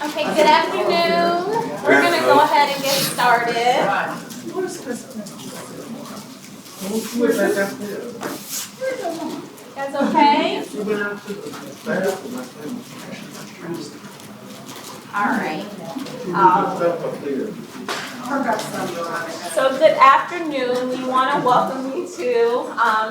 Okay, good afternoon. We're going to go ahead and get started. That's okay? All right. So good afternoon. We want to welcome you to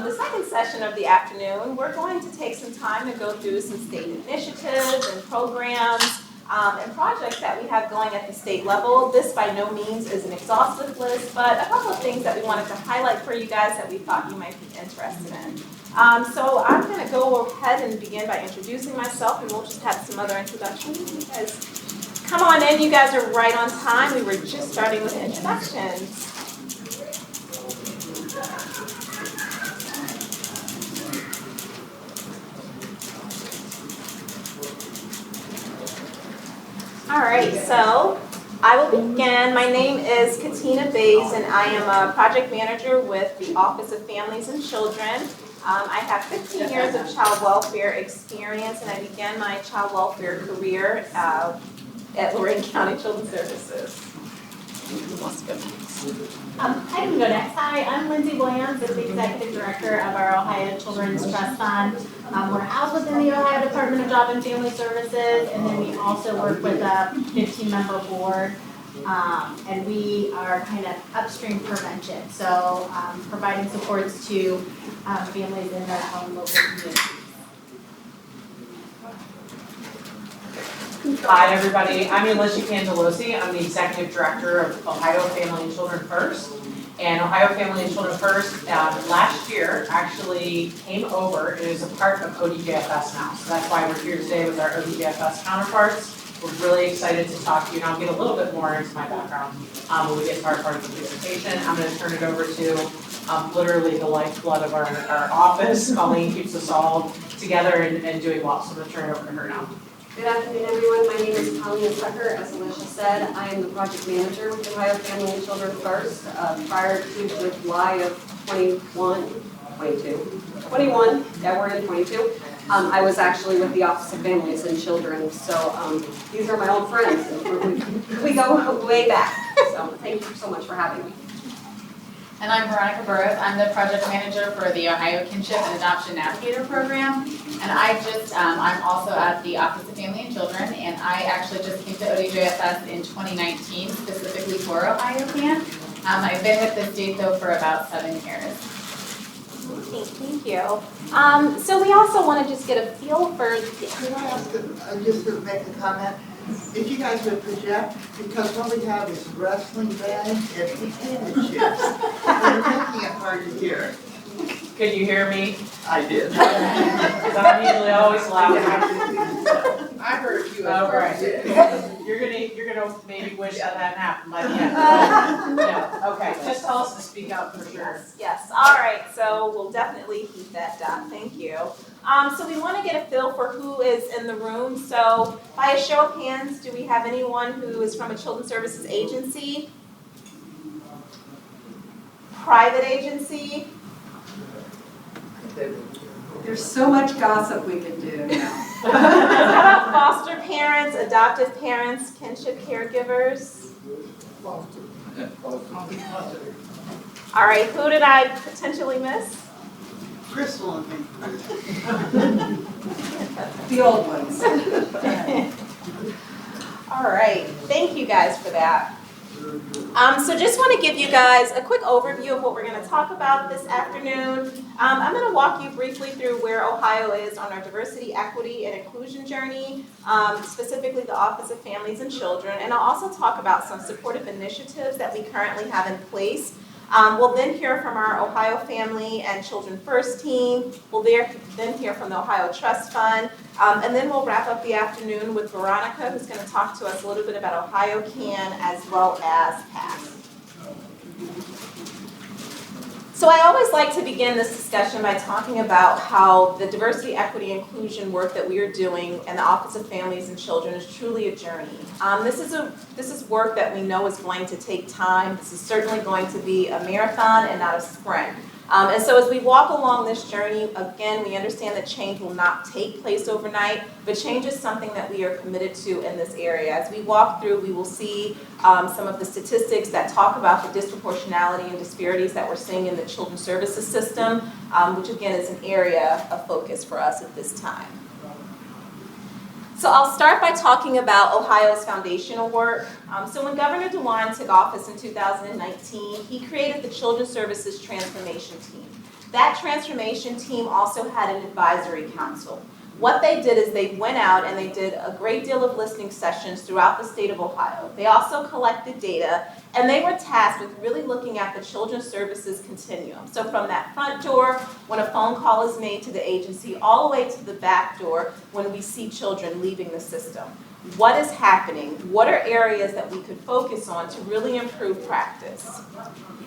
the second session of the afternoon. We're going to take some time to go through some state initiatives and programs and projects that we have going at the state level. This by no means is an exhaustive list, but a couple of things that we wanted to highlight for you guys that we thought you might be interested in. So I'm going to go ahead and begin by introducing myself, and we'll just have some other introductions. You guys come on in. You guys are right on time. We were just starting with introductions. All right, so I will begin. My name is Katina Bays, and I am a project manager with the Office of Families and Children. I have 15 years of child welfare experience, and I began my child welfare career at Lorraine County Children's Services. I can go next. Hi, I'm Lindsay Williams, the Executive Director of our Ohio Children's Trust Fund. We're housed within the Ohio Department of Job and Family Services, and then we also work with a 15-member board, and we are kind of upstream prevention, so providing supports to families in their own local communities. Hi everybody, I'm Alicia Cangelosi. I'm the Executive Director of Ohio Family and Children First. And Ohio Family and Children First last year actually came over and is a part of ODJFS now. So that's why we're here today with our ODJFS counterparts. We're really excited to talk to you, and I'll get a little bit more into my background when we get to our part of the presentation. I'm going to turn it over to literally the lifeblood of our office. Colleen keeps us all together and doing well, so I'm going to turn it over to her now. Good afternoon, everyone. My name is Colleen Tucker. As Alicia said, I am the project manager with Ohio Family and Children First. Prior to July of 21, yeah, we're in 22. I was actually with the Office of Families and Children, so these are my old friends. We go way back, so thank you so much for having me. And I'm Veronica Burrows. I'm the project manager for the Ohio Kinship and Adoption Navigator Program. And I'm also at the Office of Family and Children, and I actually just came to ODJFS in 2019, specifically for Ohio Can. I've been with the state though for about 7 years. Thank you. So we also want to just get a feel for. Can I ask, just to make a comment? If you guys would project, because what we have is wrestling band and potato chips. They're making it hard to hear. Could you hear me? I did. Because I'm usually always loud. I heard you. Oh, right. You're gonna maybe wish that hadn't happened by the end. No. Okay, just tell us to speak up for sure. Yes. All right. So we'll definitely keep that down. Thank you. So we want to get a feel for who is in the room. So by a show of hands, do we have anyone who is from a children's services agency? Private agency? There's so much gossip we can do now. How about foster parents, adoptive parents, kinship caregivers? All right, who did I potentially miss? Crystal and me. The old ones. All right, thank you guys for that. So just want to give you guys a quick overview of what we're going to talk about this afternoon. I'm going to walk you briefly through where Ohio is on our diversity, equity, and inclusion journey, specifically the Office of Families and Children, and I'll also talk about some supportive initiatives that we currently have in place. We'll then hear from our Ohio Family and Children First team. We'll then hear from the Ohio Trust Fund. And then we'll wrap up the afternoon with Veronica, who's going to talk to us a little bit about Ohio Can as well as PAC. So I always like to begin this discussion by talking about how the diversity, equity, inclusion work that we are doing in the Office of Families and Children is truly a journey. This is work that we know is going to take time. This is certainly going to be a marathon and not a sprint. And so as we walk along this journey, again, we understand that change will not take place overnight, but change is something that we are committed to in this area. As we walk through, we will see some of the statistics that talk about the disproportionality and disparities that we're seeing in the children's services system, which again is an area of focus for us at this time. So I'll start by talking about Ohio's foundational work. So when Governor DeWine took office in 2019, he created the Children's Services Transformation Team. That transformation team also had an advisory council. What they did is they went out and they did a great deal of listening sessions throughout the state of Ohio. They also collected data, and they were tasked with really looking at the children's services continuum. So from that front door, when a phone call is made to the agency, all the way to the back door when we see children leaving the system. What is happening? What are areas that we could focus on to really improve practice?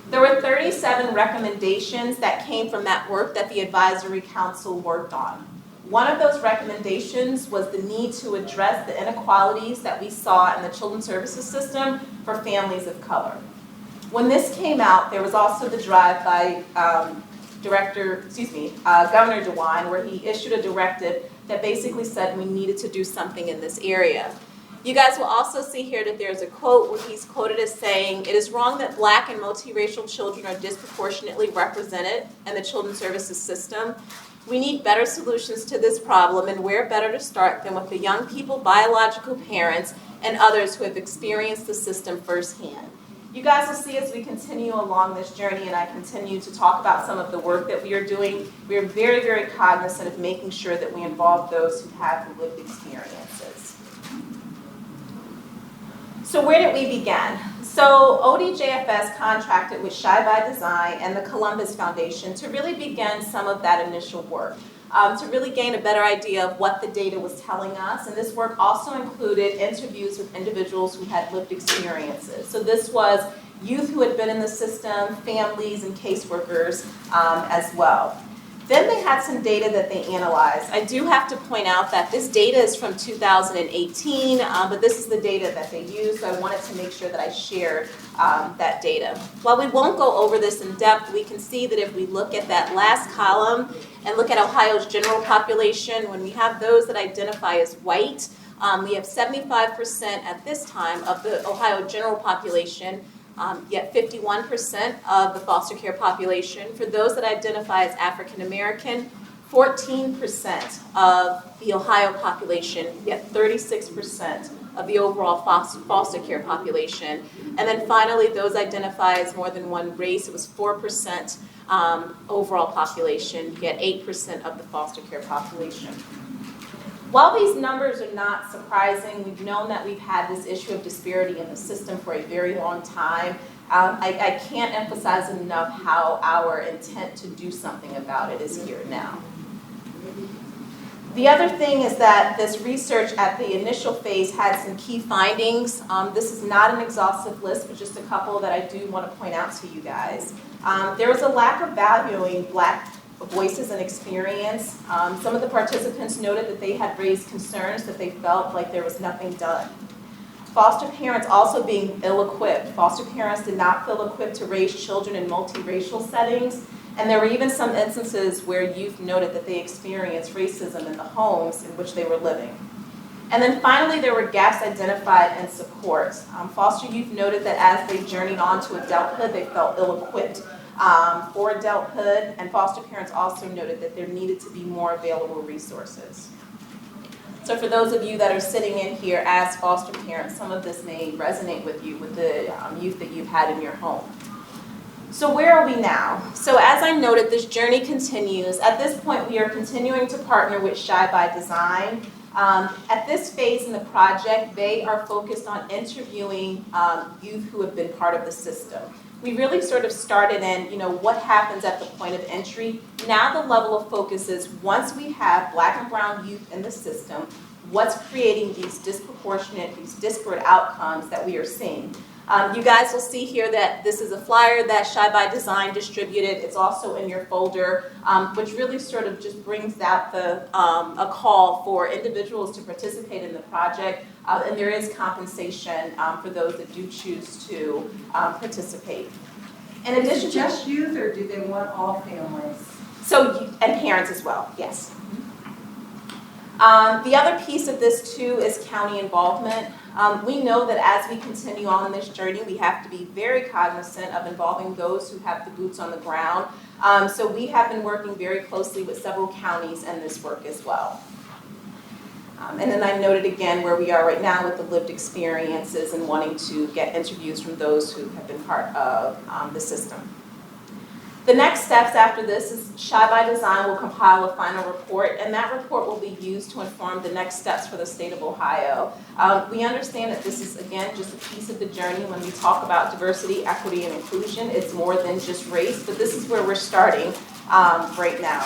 There were 37 recommendations that came from that work that the advisory council worked on. One of those recommendations was the need to address the inequalities that we saw in the children's services system for families of color. When this came out, there was also the drive by Governor DeWine, where he issued a directive that basically said we needed to do something in this area. You guys will also see here that there's a quote where he's quoted as saying, "It is wrong that Black and multiracial children are disproportionately represented in the children's services system. We need better solutions to this problem, and where better to start than with the young people, biological parents, and others who have experienced the system firsthand." You guys will see as we continue along this journey and I continue to talk about some of the work that we are doing, we are very, very cognizant of making sure that we involve those who have the lived experiences. So where did we begin? So ODJFS contracted with Shy by Design and the Columbus Foundation to really begin some of that initial work, to really gain a better idea of what the data was telling us. And this work also included interviews with individuals who had lived experiences. So this was youth who had been in the system, families, and caseworkers as well. Then they had some data that they analyzed. I do have to point out that this data is from 2018, but this is the data that they used, so I wanted to make sure that I shared that data. While we won't go over this in depth, we can see that if we look at that last column and look at Ohio's general population, when we have those that identify as white, we have 75% at this time of the Ohio general population, yet 51% of the foster care population. For those that identify as African American, 14% of the Ohio population, yet 36% of the overall foster care population. And then finally, those identify as more than one race, it was 4% overall population, yet 8% of the foster care population. While these numbers are not surprising, we've known that we've had this issue of disparity in the system for a very long time. I can't emphasize enough how our intent to do something about it is here now. The other thing is that this research at the initial phase had some key findings. This is not an exhaustive list, but just a couple that I do want to point out to you guys. There was a lack of valuing Black voices and experience. Some of the participants noted that they had raised concerns that they felt like there was nothing done. Foster parents also being ill-equipped. Foster parents did not feel equipped to raise children in multiracial settings, and there were even some instances where youth noted that they experienced racism in the homes in which they were living. And then finally, there were gaps identified in support. Foster youth noted that as they journeyed on to adulthood, they felt ill-equipped for adulthood, and foster parents also noted that there needed to be more available resources. So for those of you that are sitting in here as foster parents, some of this may resonate with you, with the youth that you've had in your home. So where are we now? So as I noted, this journey continues. At this point, we are continuing to partner with Shy by Design. At this phase in the project, they are focused on interviewing youth who have been part of the system. We really sort of started in, what happens at the point of entry. Now the level of focus is once we have Black and brown youth in the system, what's creating these disproportionate, these disparate outcomes that we are seeing. You guys will see here that this is a flyer that Shy by Design distributed. It's also in your folder, which really sort of just brings out a call for individuals to participate in the project, and there is compensation for those that do choose to participate. In addition to just youth, or do they want all families? and parents as well, yes. The other piece of this too is county involvement. We know that as we continue on this journey, we have to be very cognizant of involving those who have the boots on the ground. So we have been working very closely with several counties in this work as well. And then I noted again where we are right now with the lived experiences and wanting to get interviews from those who have been part of the system. The next steps after this is Shy by Design will compile a final report, and that report will be used to inform the next steps for the state of Ohio. We understand that this is, again, just a piece of the journey. When we talk about diversity, equity, and inclusion, it's more than just race, but this is where we're starting right now.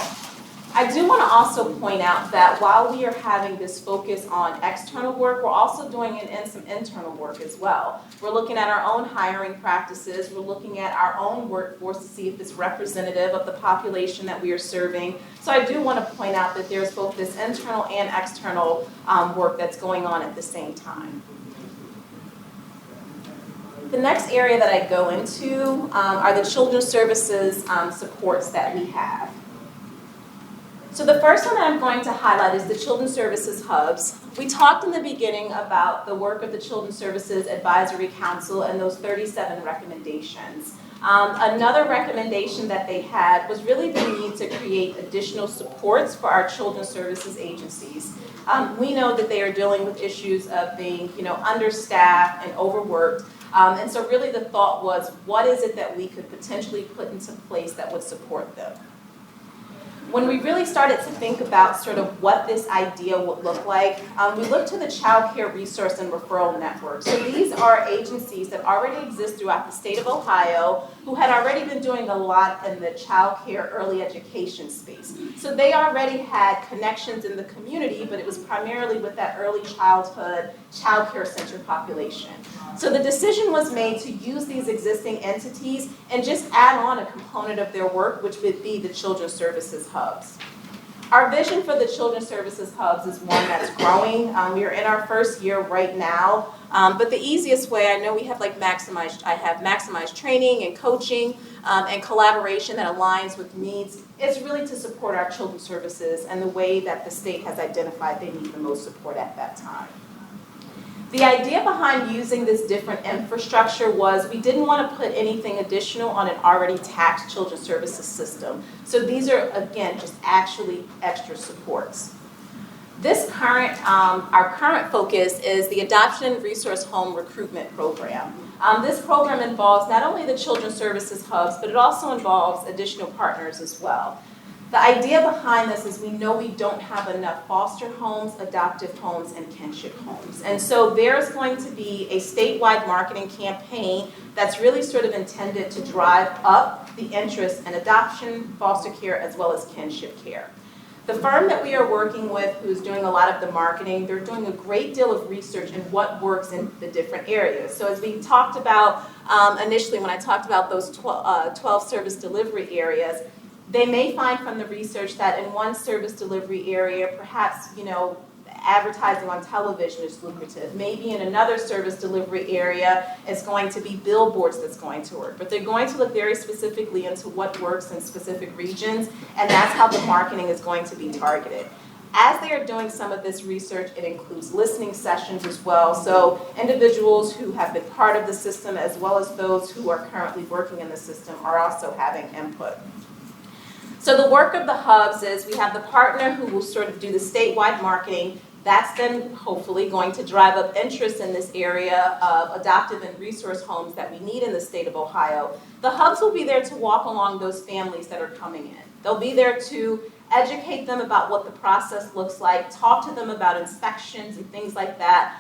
I do want to also point out that while we are having this focus on external work, we're also doing some internal work as well. We're looking at our own hiring practices. We're looking at our own workforce to see if it's representative of the population that we are serving. So I do want to point out that there's both this internal and external work that's going on at the same time. The next area that I go into are the children's services supports that we have. So the first one that I'm going to highlight is the Children's Services Hubs. We talked in the beginning about the work of the Children's Services Advisory Council and those 37 recommendations. Another recommendation that they had was really the need to create additional supports for our children's services agencies. We know that they are dealing with issues of being, understaffed and overworked. And so really the thought was, what is it that we could potentially put into place that would support them? When we really started to think about sort of what this idea would look like, we looked to the Child Care Resource and Referral Network. So these are agencies that already exist throughout the state of Ohio who had already been doing a lot in the child care early education space. So they already had connections in the community, but it was primarily with that early childhood child care center population. So the decision was made to use these existing entities and just add on a component of their work, which would be the Children's Services Hubs. Our vision for the Children's Services Hubs is one that's growing. We are in our first year right now, but the easiest way, I know we have maximized training and coaching and collaboration that aligns with needs, is really to support our children's services and the way that the state has identified they need the most support at that time. The idea behind using this different infrastructure was we didn't want to put anything additional on an already taxed children's services system. So these are, again, just actually extra supports. Our current focus is the Adoption and Resource Home Recruitment Program. This program involves not only the Children's Services Hubs, but it also involves additional partners as well. The idea behind this is we know we don't have enough foster homes, adoptive homes, and kinship homes. And so there's going to be a statewide marketing campaign that's really sort of intended to drive up the interest in adoption, foster care, as well as kinship care. The firm that we are working with, who's doing a lot of the marketing, they're doing a great deal of research in what works in the different areas. So as we talked about initially when I talked about those 12 service delivery areas, they may find from the research that in one service delivery area, perhaps, advertising on television is lucrative. Maybe in another service delivery area, it's going to be billboards that's going to work. But they're going to look very specifically into what works in specific regions, and that's how the marketing is going to be targeted. As they are doing some of this research, it includes listening sessions as well. So individuals who have been part of the system, as well as those who are currently working in the system, are also having input. So the work of the hubs is we have the partner who will sort of do the statewide marketing. That's then hopefully going to drive up interest in this area of adoptive and resource homes that we need in the state of Ohio. The hubs will be there to walk along those families that are coming in. They'll be there to educate them about what the process looks like, talk to them about inspections and things like that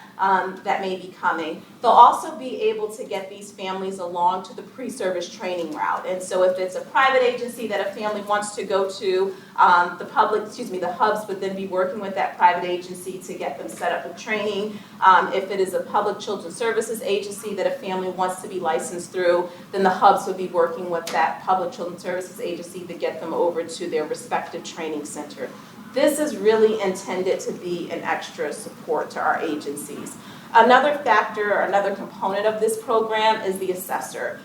that may be coming. They'll also be able to get these families along to the pre-service training route. And so if it's a private agency that a family wants to go to, the hubs would then be working with that private agency to get them set up with training. If it is a public children's services agency that a family wants to be licensed through, then the hubs would be working with that public children's services agency to get them over to their respective training center. This is really intended to be an extra support to our agencies. Another factor, or another component of this program is the assessor.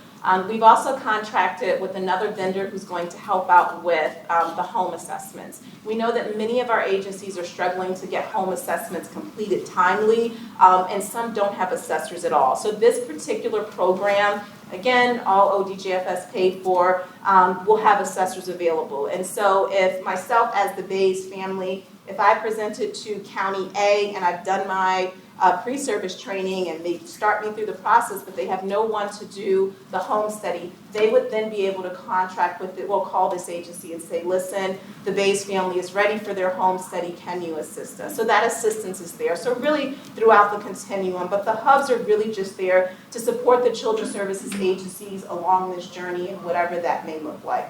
We've also contracted with another vendor who's going to help out with the home assessments. We know that many of our agencies are struggling to get home assessments completed timely, and some don't have assessors at all. So this particular program, again, all ODJFS paid for, will have assessors available. And so if myself as the Bays family, if I presented to County A and I've done my pre-service training and they start me through the process, but they have no one to do the home study, they would then be able to contract with it. We'll call this agency and say, listen, the Bays family is ready for their home study, can you assist us? So that assistance is there. So really throughout the continuum, but the hubs are really just there to support the children's services agencies along this journey and whatever that may look like.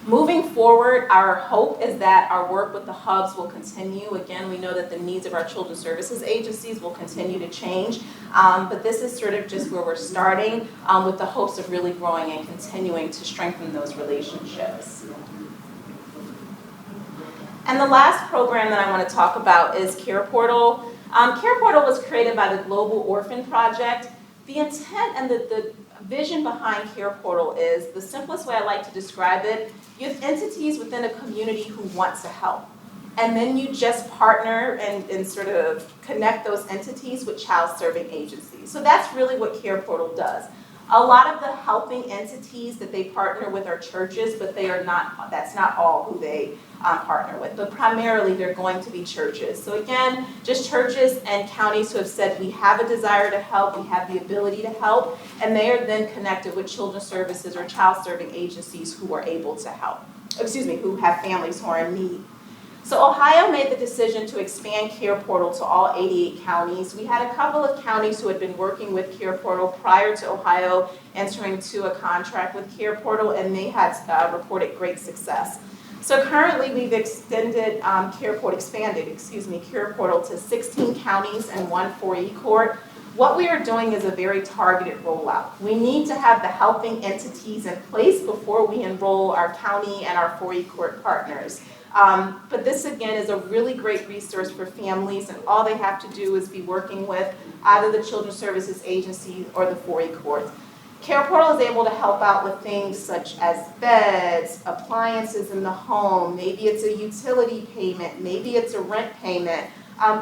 Moving forward, our hope is that our work with the hubs will continue. Again, we know that the needs of our children's services agencies will continue to change, but this is sort of just where we're starting with the hopes of really growing and continuing to strengthen those relationships. And the last program that I want to talk about is Care Portal. Care Portal was created by the Global Orphan Project. The intent and the vision behind Care Portal is, the simplest way I like to describe it, you have entities within a community who want to help. And then you just partner and sort of connect those entities with child serving agencies. So that's really what Care Portal does. A lot of the helping entities that they partner with are churches, but they are not, that's not all who they partner with, but primarily they're going to be churches. So again, just churches and counties who have said we have a desire to help, we have the ability to help, and they are then connected with children's services or child serving agencies who are able to help, who have families who are in need. So Ohio made the decision to expand Care Portal to all 88 counties. We had a couple of counties who had been working with Care Portal prior to Ohio entering into a contract with Care Portal, and they had reported great success. So currently we've expanded Care Portal to 16 counties and 1 4E court. What we are doing is a very targeted rollout. We need to have the helping entities in place before we enroll our county and our 4E court partners. But this again is a really great resource for families, and all they have to do is be working with either the Children's Services Agency or the 4E courts. Care Portal is able to help out with things such as beds, appliances in the home, maybe it's a utility payment, maybe it's a rent payment,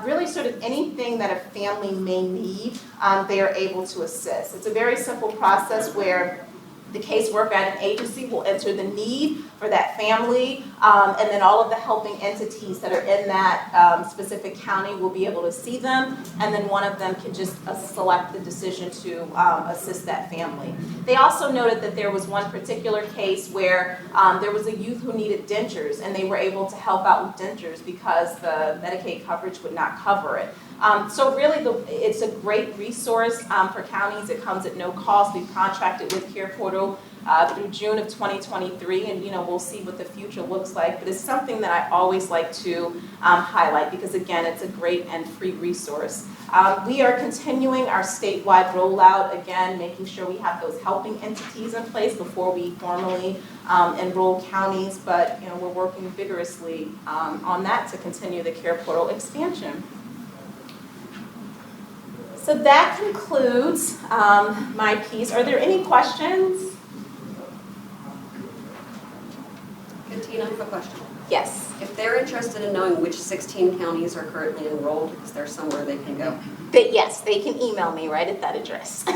really sort of anything that a family may need, they are able to assist. It's a very simple process where the caseworker at an agency will enter the need for that family, and then all of the helping entities that are in that specific county will be able to see them, and then one of them can just select the decision to assist that family. They also noted that there was one particular case where there was a youth who needed dentures, and they were able to help out with dentures because the Medicaid coverage would not cover it. So really, it's a great resource for counties. It comes at no cost. We've contracted with Care Portal through June of 2023, and we'll see what the future looks like. But it's something that I always like to highlight because, again, it's a great and free resource. We are continuing our statewide rollout, again, making sure we have those helping entities in place before we formally enroll counties. But we're working vigorously on that to continue the Care Portal expansion. So that concludes my piece. Are there any questions? Tina, I have a question. Yes. If they're interested in knowing which 16 counties are currently enrolled, is there somewhere they can go? Yes, they can email me right at that address. I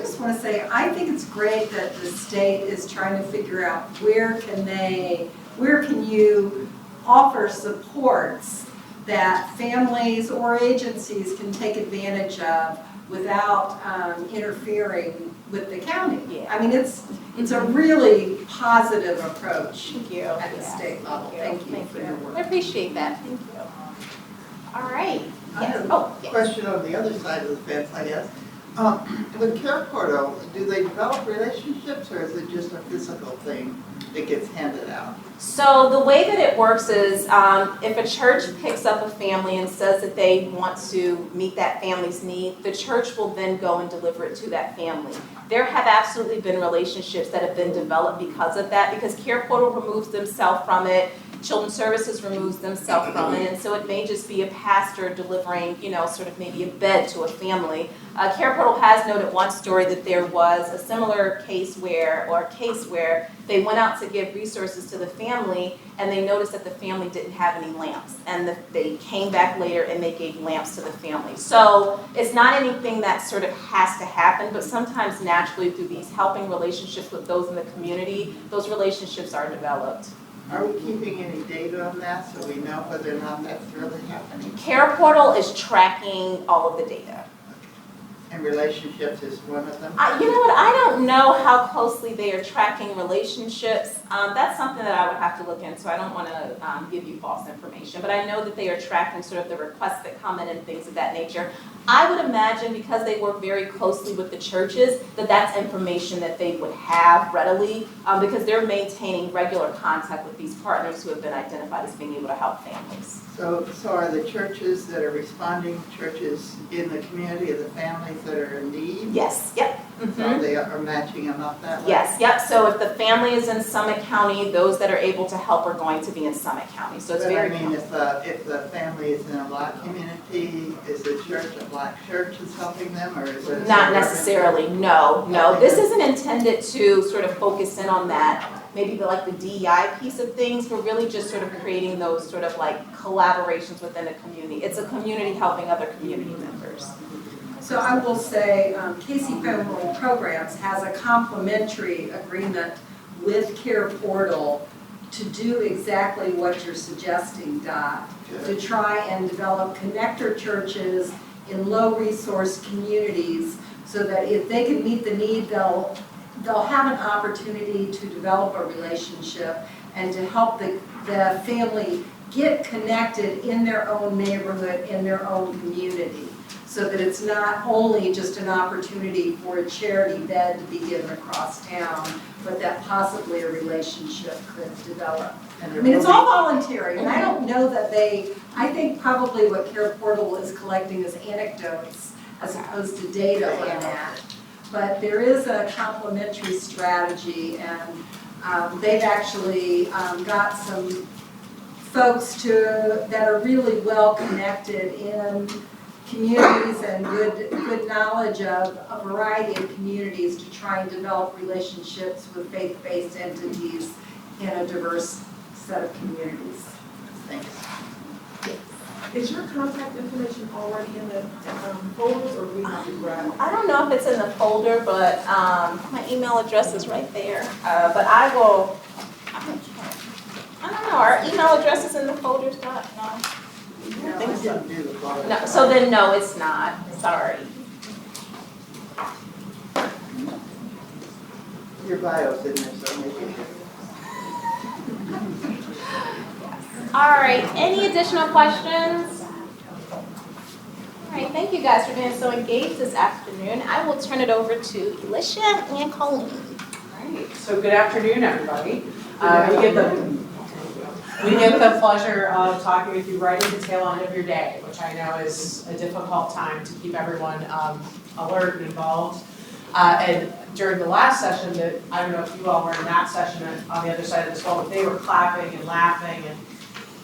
just want to say, I think it's great that the state is trying to figure out where can you offer supports that families or agencies can take advantage of without interfering with the county. Yeah. I mean, it's a really positive approach Thank you. at the state level. Thank you for your work. I appreciate that. Thank you. All right. I have Oh, a yes. question on the other side of the fence, I guess. With Care Portal, do they develop relationships, or is it just a physical thing that gets handed out? So the way that it works is if a church picks up a family and says that they want to meet that family's need, the church will then go and deliver it to that family. There have absolutely been relationships that have been developed because of that, because Care Portal removes themselves from it. Children's Services removes themselves from it, and so it may just be a pastor delivering, sort of maybe a bed to a family. Care Portal has noted one story that there was a similar case where they went out to give resources to the family, and they noticed that the family didn't have any lamps, and they came back later and they gave lamps to the family. So it's not anything that sort of has to happen, but sometimes naturally through these helping relationships with those in the community, those relationships are developed. Are we keeping any data on that so we know whether or not that's really happening? Care Portal is tracking all of the data. And relationships is one of them? You know what, I don't know how closely they are tracking relationships. That's something that I would have to look into. I don't want to give you false information, but I know that they are tracking sort of the requests that come in and things of that nature. I would imagine because they work very closely with the churches that that's information that they would have readily because they're maintaining regular contact with these partners who have been identified as being able to help families. So are the churches that are responding, churches in the community of the families that are in need? Yes, yep. So they are matching them up that way? Yes, yep. So if the family is in Summit County, those that are able to help are going to be in Summit County. So it's But very. I mean, if the family is in a black community, is the church a black church that's helping them, or is it? Not necessarily, no. This isn't intended to sort of focus in on that, maybe the DEI piece of things. We're really just sort of creating those sort of collaborations within a community. It's a community helping other community members. So I will say, Casey Family Programs has a complementary agreement with Care Portal to do exactly what you're suggesting, Dot, to try and develop connector churches in low-resource communities so that if they can meet the need, they'll have an opportunity to develop a relationship and to help the family get connected in their own neighborhood, in their own community, so that it's not only just an opportunity for a charity bed to be given across town, but that possibly a relationship could develop. I mean, it's all voluntary, and I don't know that I think probably what Care Portal is collecting is anecdotes as opposed to data on that. But there is a complementary strategy, and they've actually got some folks that are really well connected in communities and good knowledge of a variety of communities to try and develop relationships with faith-based entities in a diverse set of communities. Thanks. Is your contact information already in the folders, or we have to grab it? I don't know if it's in the folder, but my email address is right there. But I will, I don't know, our email address is in the folders, but no. No, I didn't do the folder. No, so then no, it's not, sorry. Your bio's in there, so maybe. All right, any additional questions? All right, thank you guys for being so engaged this afternoon. I will turn it over to Alicia and Colleen. All right, so good afternoon, everybody. We get the pleasure of talking with you right at the tail end of your day, which I know is a difficult time to keep everyone alert and involved. And during the last session, I don't know if you all were in that session on the other side of this wall, but they were clapping and laughing, and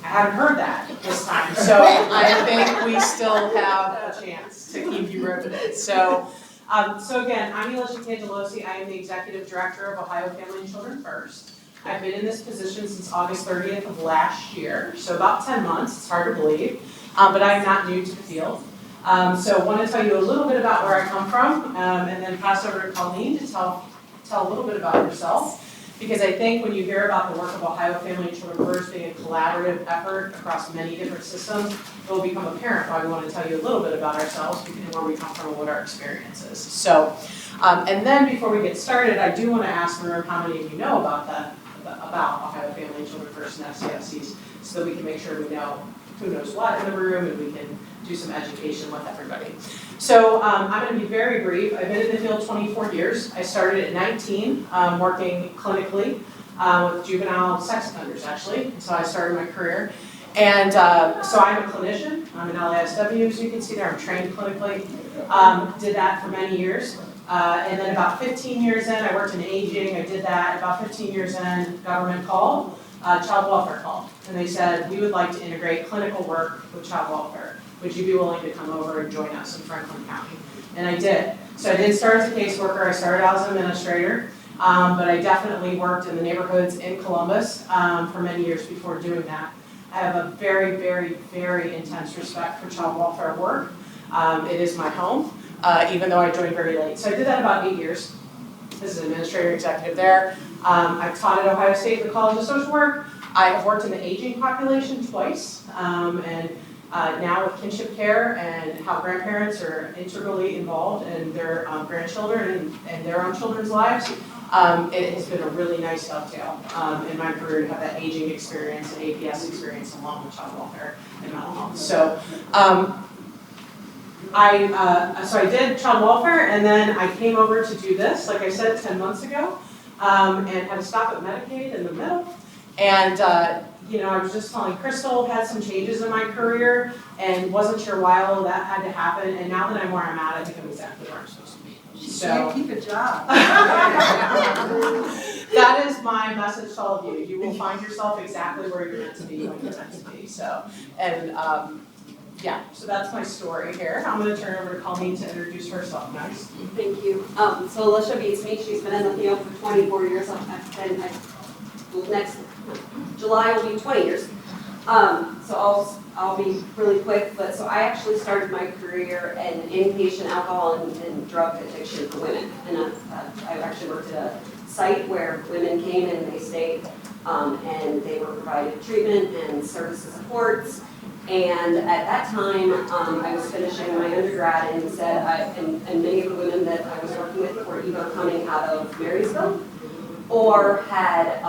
I haven't heard that this time. So I think we still have a chance to keep you riveted. So again, I'm Alicia Cangelosi. I am the Executive Director of Ohio Family and Children First. I've been in this position since August 30th of last year, so about 10 months, it's hard to believe, but I'm not new to the field. So I want to tell you a little bit about where I come from, and then pass over to Colleen to tell a little bit about herself, because I think when you hear about the work of Ohio Family and Children First being a collaborative effort across many different systems, it will become apparent why we want to tell you a little bit about ourselves and where we come from and what our experience is. So, and then before we get started, I do want to ask the room how many of you know about Ohio Family and Children First and FCFCs, so that we can make sure we know who knows what in the room and we can do some education with everybody. So I'm going to be very brief. I've been in the field 24 years. I started at 19, working clinically with juvenile sex offenders, actually. So I started my career. And so I'm a clinician. I'm an LASW, as you can see there. I'm trained clinically. Did that for many years. And then about 15 years in, I worked in aging. I did that. About 15 years in, government called. child welfare called, and they said, we would like to integrate clinical work with child welfare. Would you be willing to come over and join us in Franklin County? And I did. So I did start as a caseworker. I started out as an administrator, but I definitely worked in the neighborhoods in Columbus for many years before doing that. I have a very, very, very intense respect for child welfare work. It is my home, even though I joined very late. So I did that about 8 years as an administrator executive there. I've taught at Ohio State, the College of Social Work. I have worked in the aging population twice, and now with kinship care and how grandparents are integrally involved in their grandchildren and their own children's lives. It has been a really nice dovetail in my career to have that aging experience and APS experience along with child welfare and mental health. So I did child welfare, and then I came over to do this, like I said, 10 months ago, and had to stop at Medicaid in the middle. And I was just telling Crystal, had some changes in my career, and wasn't sure why all of that had to happen. And now that I'm where I'm at, I think I'm exactly where I'm supposed to be. You So can't keep a job. that is my message to all of you. You will find yourself exactly where you're meant to be when you're meant to be. So, and so that's my story here. I'm going to turn over to Colleen to introduce herself next. Thank you. So Alicia beats me. She's been in the field for 24 years. Next July will be 20 years. So I'll be really quick. But so I actually started my career in inpatient alcohol and drug addiction for women. And I actually worked at a site where women came and they stayed, and they were provided treatment and services supports. And at that time, I was finishing my undergrad and said, and many of the women that I was working with were either coming out of Marysville or had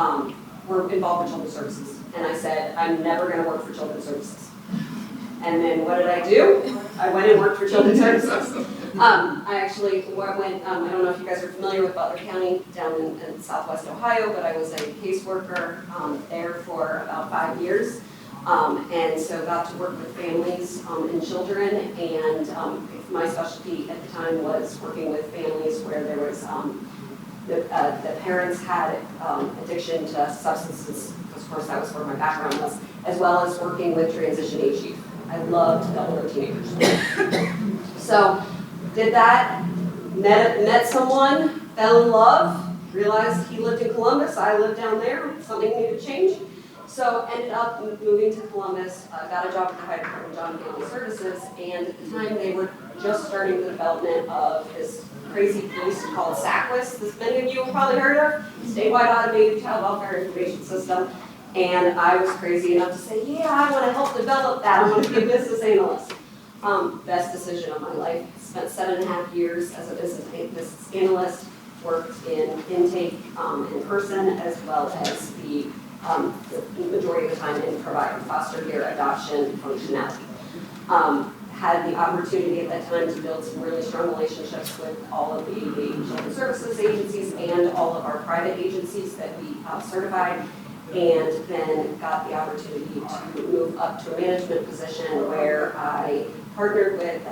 were involved in children's services. And I said, I'm never going to work for children's services. And then what did I do? I went and worked for children's services. I actually went, I don't know if you guys are familiar with Butler County down in southwest Ohio, but I was a caseworker there for about 5 years. And so got to work with families and children, and my specialty at the time was working with families where there was the parents had addiction to substances, because of course that was where my background was, as well as working with transition age youth. I loved older teenagers. So did that, met someone, fell in love, realized he lived in Columbus, I lived down there, something needed to change. So ended up moving to Columbus, got a job at the Ohio Department of Job and Family Services, and at the time they were just starting the development of this crazy piece called SACWIS, that many of you have probably heard of, Statewide Automated Child Welfare Information System. And I was crazy enough to say, yeah, I want to help develop that. I want to be a business analyst. Best decision of my life. Spent 7.5 years as a business analyst, worked in intake in person, as well as the majority of the time in providing foster care adoption functionality. Had the opportunity at that time to build some really strong relationships with all of the children's services agencies and all of our private agencies that we certified, and then got the opportunity to move up to a management position where I partnered with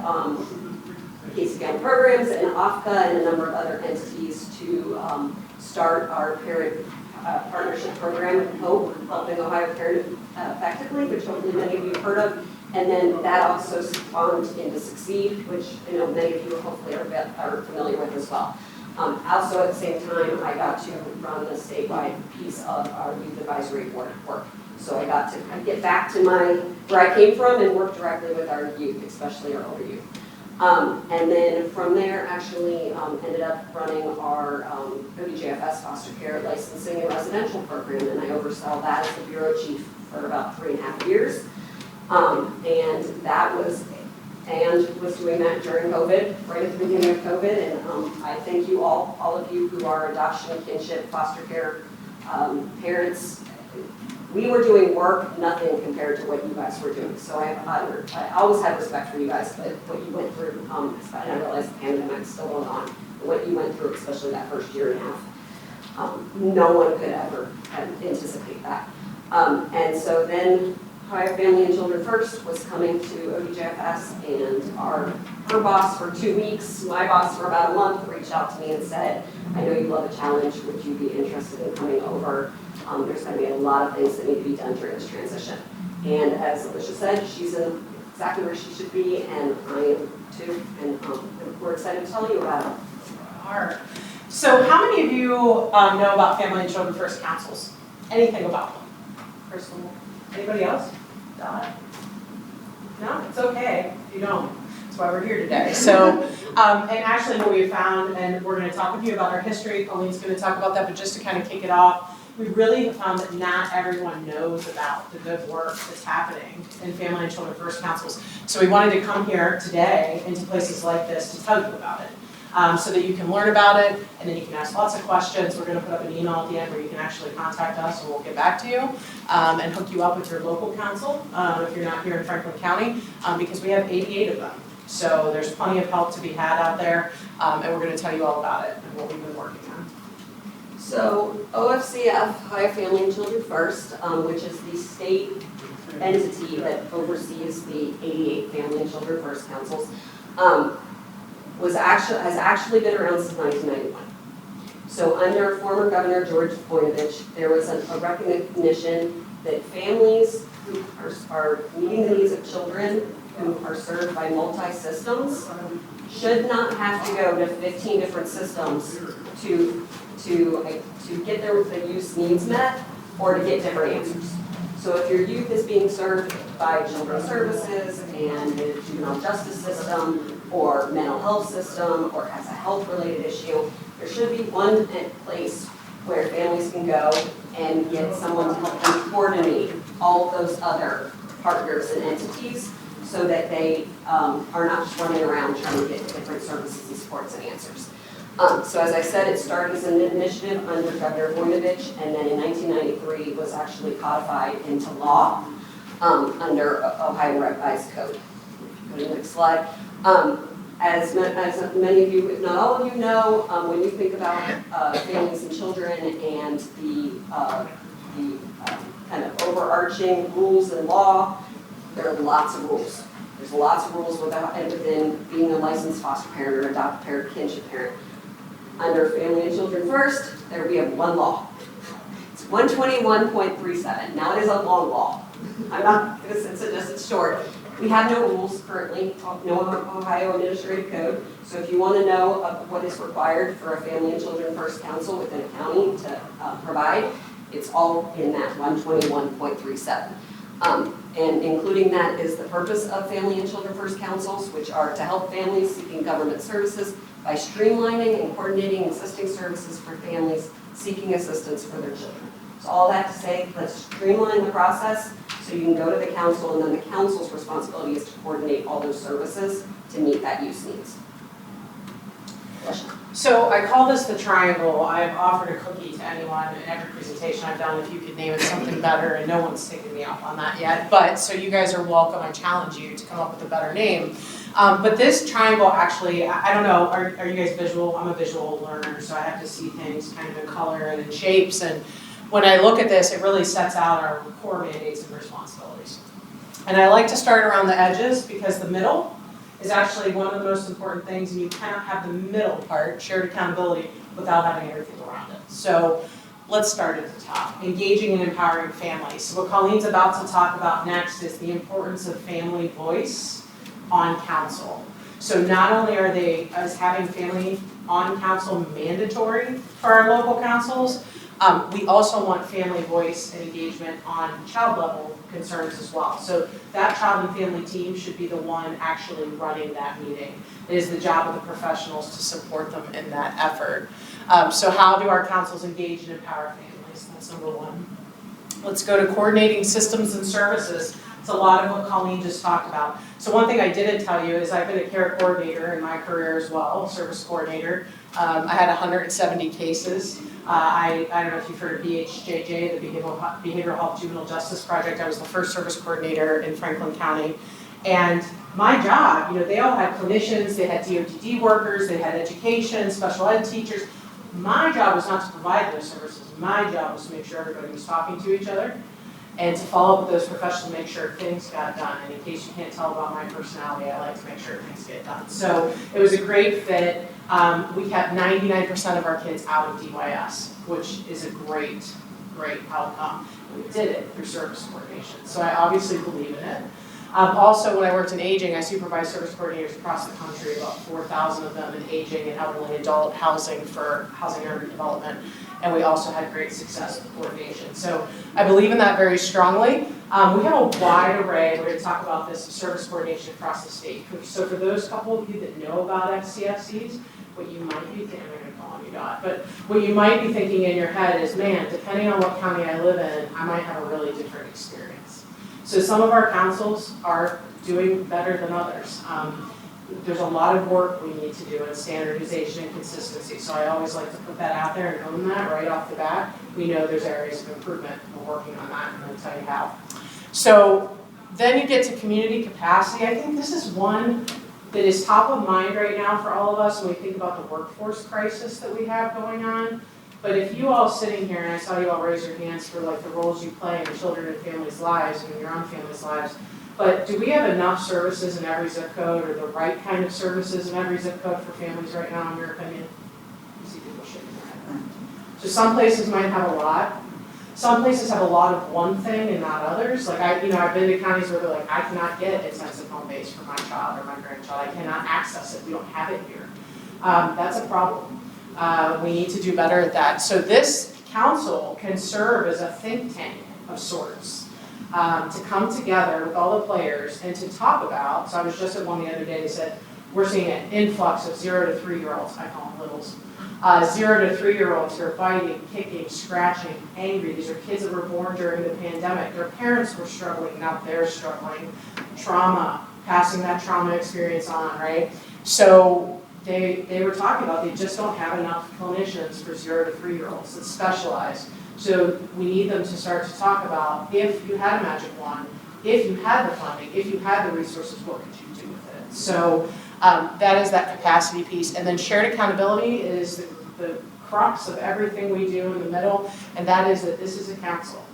Case Family Programs and OFCA and a number of other entities to start our parent partnership program, HOPE, Helping Ohio Parent Effectively, which hopefully many of you have heard of. And then that also spawned into Succeed, which many of you hopefully are familiar with as well. Also at the same time, I got to run the statewide piece of our youth advisory board work. So I got to get back to where I came from and work directly with our youth, especially our older youth. And then from there, actually ended up running our ODJFS foster care licensing and residential program, and I oversaw that as the bureau chief for about 3.5 years. And was doing that during COVID, right at the beginning of COVID, and I thank you all of you who are adoption, kinship, foster care parents. We were doing work, nothing compared to what you guys were doing. So I always had respect for you guys, but what you went through, and I realize the pandemic's still going on, but what you went through, especially that first year and a half, no one could ever anticipate that. And so then Ohio Family and Children First was coming to ODJFS, and her boss for 2 weeks, my boss for about a month, reached out to me and said, I know you love a challenge, would you be interested in coming over There's gonna be a lot of things that need to be done during this transition. And as Alicia said, she's in exactly where she should be, and I am too, and we're excited to tell you about it. Alright. So how many of you know about Family and Children First Councils? Anything about them? Personal? Anybody else? Dot? No, it's okay if you don't. That's why we're here today. So, and actually what we found, and we're going to talk with you about our history, Colleen's going to talk about that, but just to kind of kick it off, we really have found that not everyone knows about the good work that's happening in Family and Children First Councils. So we wanted to come here today into places like this to tell you about it. So that you can learn about it, and then you can ask lots of questions. We're going to put up an email at the end where you can actually contact us, and we'll get back to you and hook you up with your local council if you're not here in Franklin County, because we have 88 of them. So there's plenty of help to be had out there, and we're going to tell you all about it and what we've been working on. So OFCF, Ohio Family and Children First, which is the state entity that oversees the 88 Family and Children First Councils, has actually been around since 1991. So under former Governor George Voinovich, there was a recognition that families who are meeting the needs of children who are served by multi-systems should not have to go to 15 different systems to get their youth's needs met or to get different answers. So if your youth is being served by children's services and the juvenile justice system or mental health system or has a health-related issue, there should be one place where families can go and get someone to help them coordinate all of those other partners and entities so that they are not just running around trying to get different services and supports and answers. So as I said, it started as an initiative under Governor Voinovich, and then in 1993 was actually codified into law under Ohio Revised Code. Go to the next slide. As many of you, if not all of you know, when you think about families and children and the kind of overarching rules and law, there are lots of rules. There's lots of rules within being a licensed foster parent or adopted parent, kinship parent. Under Family and Children First, we have one law. It's 121.37. Now it is a long law. I'm not going to suggest it's short. We have no rules currently, no Ohio Administrative Code. So if you want to know what is required for a Family and Children First Council within a county to provide, it's all in that 121.37. And including that is the purpose of Family and Children First Councils, which are to help families seeking government services by streamlining and coordinating existing services for families seeking assistance for their children. So all that to say, let's streamline the process so you can go to the council, and then the council's responsibility is to coordinate all those services to meet that youth's needs. So I call this the triangle. I've offered a cookie to anyone in every presentation I've done if you could name it something better, and no one's taken me up on that yet. But so you guys are welcome. I challenge you to come up with a better name. But this triangle actually, I don't know, are you guys visual? I'm a visual learner, so I have to see things kind of in color and in shapes. And when I look at this, it really sets out our core mandates and responsibilities. And I like to start around the edges because the middle is actually one of the most important things, and you cannot have the middle part, shared accountability, without having everything around it. So let's start at the top, engaging and empowering families. So what Colleen's about to talk about next is the importance of family voice on council. So not only are they, as having family on council mandatory for our local councils, we also want family voice and engagement on child level concerns as well. So that child and family team should be the one actually running that meeting. It is the job of the professionals to support them in that effort. So how do our councils engage and empower families? That's number one. Let's go to coordinating systems and services. It's a lot of what Colleen just talked about. So one thing I didn't tell you is I've been a care coordinator in my career as well, service coordinator. I had 170 cases. I don't know if you've heard of BHJJ, the Behavioral Health Juvenile Justice Project. I was the first service coordinator in Franklin County. And my job, they all had clinicians, they had DOTD workers, they had education, special ed teachers. My job was not to provide those services. My job was to make sure everybody was talking to each other and to follow up with those professionals to make sure things got done. And in case you can't tell about my personality, I like to make sure things get done. So it was a great fit. We kept 99% of our kids out of DYS, which is a great great outcome. We did it through service coordination, so I obviously believe in it. Also, when I worked in aging, I supervised service coordinators across the country, about 4,000 of them in aging and elderly adult housing for housing and urban development. And we also had great success with coordination. So I believe in that very strongly. We have a wide array, we're going to talk about this, service coordination across the state. So for those couple of you that know about SCFCs, what you might be thinking, I'm going to call on you, Dot, but what you might be thinking in your head is, man, depending on what county I live in, I might have a really different experience. So some of our councils are doing better than others. There's a lot of work we need to do in standardization and consistency. So I always like to put that out there and own that right off the bat. We know there's areas of improvement. We're working on that, and I'll tell you how. So then you get to community capacity. I think this is one that is top of mind right now for all of us when we think about the workforce crisis that we have going on. But if you all sitting here, and I saw you all raise your hands for like the roles you play in children and families' lives and in your own families' lives, but do we have enough services in every zip code or the right kind of services in every zip code for families right now, in your opinion? You see people shaking their head. So some places might have a lot. Some places have a lot of one thing and not others. Like I've been to counties where they're like, I cannot get intensive home base for my child or my grandchild. I cannot access it. We don't have it here. That's a problem. We need to do better at that. So this council can serve as a think tank of sorts. To come together with all the players and to talk about, so I was just at one the other day, they said, we're seeing an influx of 0 to 3-year-olds, I call them littles, 0 to 3-year-olds who are fighting, kicking, scratching, angry. These are kids that were born during the pandemic. Their parents were struggling, now they're struggling. Trauma, passing that trauma experience on, right? So they were talking about they just don't have enough clinicians for 0 to 3-year-olds that specialize. So we need them to start to talk about, if you had a magic wand, if you had the funding, if you had the resources, what could you do with it? So that is that capacity piece. And then shared accountability is the crux of everything we do in the middle, and that is that this is a council.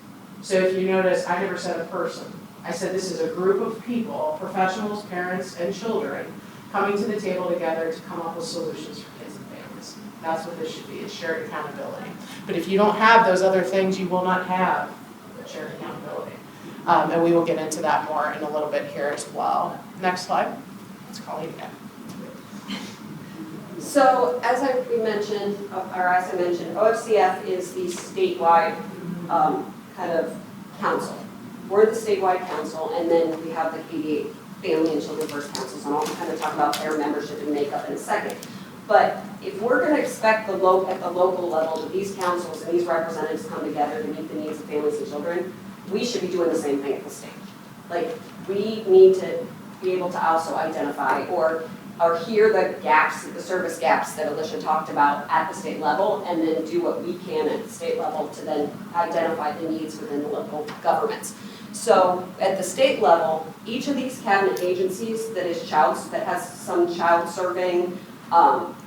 So if you notice, I never said a person. I said this is a group of people, professionals, parents, and children, coming to the table together to come up with solutions for kids and families. That's what this should be, it's shared accountability. But if you don't have those other things, you will not have shared accountability. And we will get into that more in a little bit here as well. Next slide. Let's call it again. So as I mentioned, OFCF is the statewide kind of council. We're the statewide council, and then we have the KD Family and Children First Councils, and I'll kind of talk about their membership and makeup in a second. But if we're going to expect at the local level that these councils and these representatives come together to meet the needs of families and children, we should be doing the same thing at the state. Like, we need to be able to also identify or hear the gaps, the service gaps that Alicia talked about at the state level, and then do what we can at the state level to then identify the needs within the local governments. So at the state level, each of these cabinet agencies that has some child serving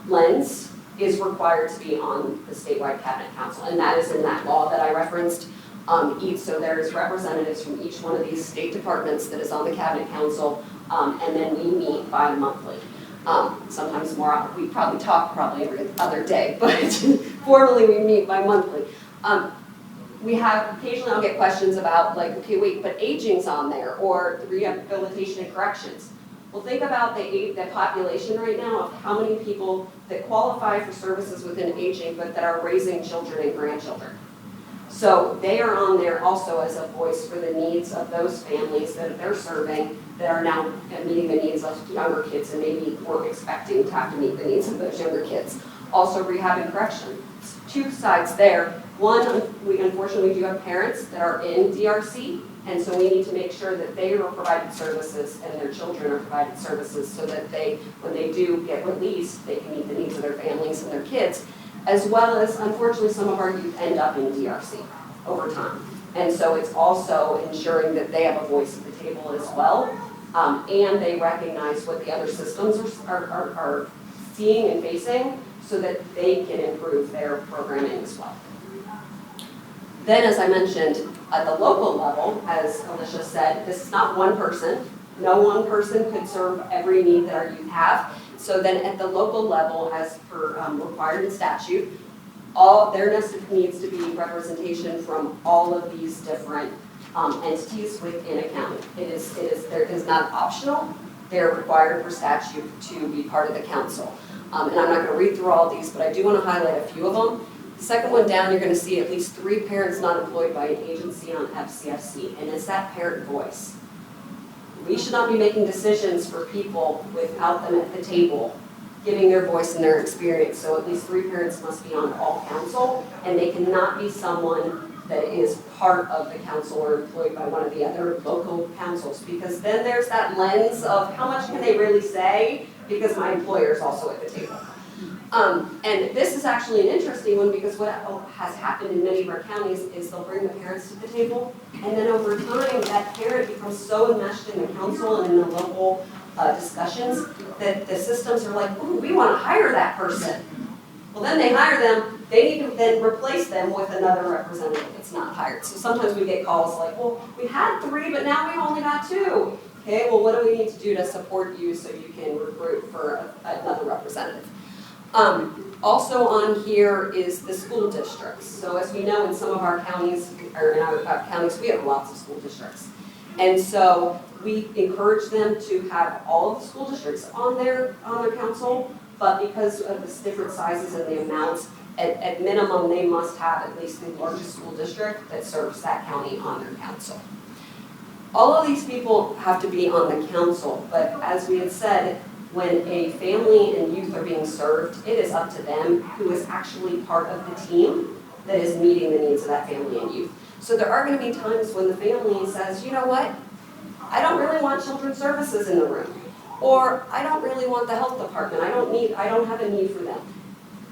lens is required to be on the statewide cabinet council, and that is in that law that I referenced. So there's representatives from each one of these state departments that is on the cabinet council, and then we meet bi-monthly. Sometimes more, we probably talk every other day, but formally we meet bi-monthly. Occasionally I'll get questions about like, okay, wait, but aging's on there, or the rehabilitation and corrections. Well, think about the population right now of how many people that qualify for services within aging, but that are raising children and grandchildren. So they are on there also as a voice for the needs of those families that they're serving that are now meeting the needs of younger kids and maybe weren't expecting to have to meet the needs of those younger kids. Also rehab and correction. Two sides there. One, we unfortunately do have parents that are in DRC, and so we need to make sure that they are provided services and their children are provided services so that when they do get released, they can meet the needs of their families and their kids, as well as, unfortunately, some of our youth end up in DRC over time. And so it's also ensuring that they have a voice at the table as well, and they recognize what the other systems are seeing and facing so that they can improve their programming as well. Then, as I mentioned, at the local level, as Alicia said, this is not one person. No one person could serve every need that our youth have. So then at the local level, as per required in statute, there needs to be representation from all of these different entities within a county. It is not optional. They're required for statute to be part of the council. And I'm not going to read through all of these, but I do want to highlight a few of them. The second one down, you're going to see at least 3 parents not employed by an agency on FCFC, and it's that parent voice. We should not be making decisions for people without them at the table, giving their voice and their experience. So at least 3 parents must be on all council, and they cannot be someone that is part of the council or employed by one of the other local councils, because then there's that lens of how much can they really say, because my employer is also at the table. And this is actually an interesting one, because what has happened in many of our counties is they'll bring the parents to the table, and then over time, that parent becomes so enmeshed in the council and in the local discussions that the systems are like, ooh, we want to hire that person. Well, then they hire them, they need to then replace them with another representative that's not hired. So sometimes we get calls like, well, we had 3, but now we've only got 2. Okay, well, what do we need to do to support you so you can recruit for another representative? Also on here is the school districts. So as we know, in some of our counties, or in our counties, we have lots of school districts. And so we encourage them to have all of the school districts on their council, but because of the different sizes and the amounts, at minimum, they must have at least the largest school district that serves that county on their council. All of these people have to be on the council, but as we had said, when a family and youth are being served, it is up to them who is actually part of the team that is meeting the needs of that family and youth. So there are going to be times when the family says, you know what, I don't really want children's services in the room, or I don't really want the health department, I don't have a need for them.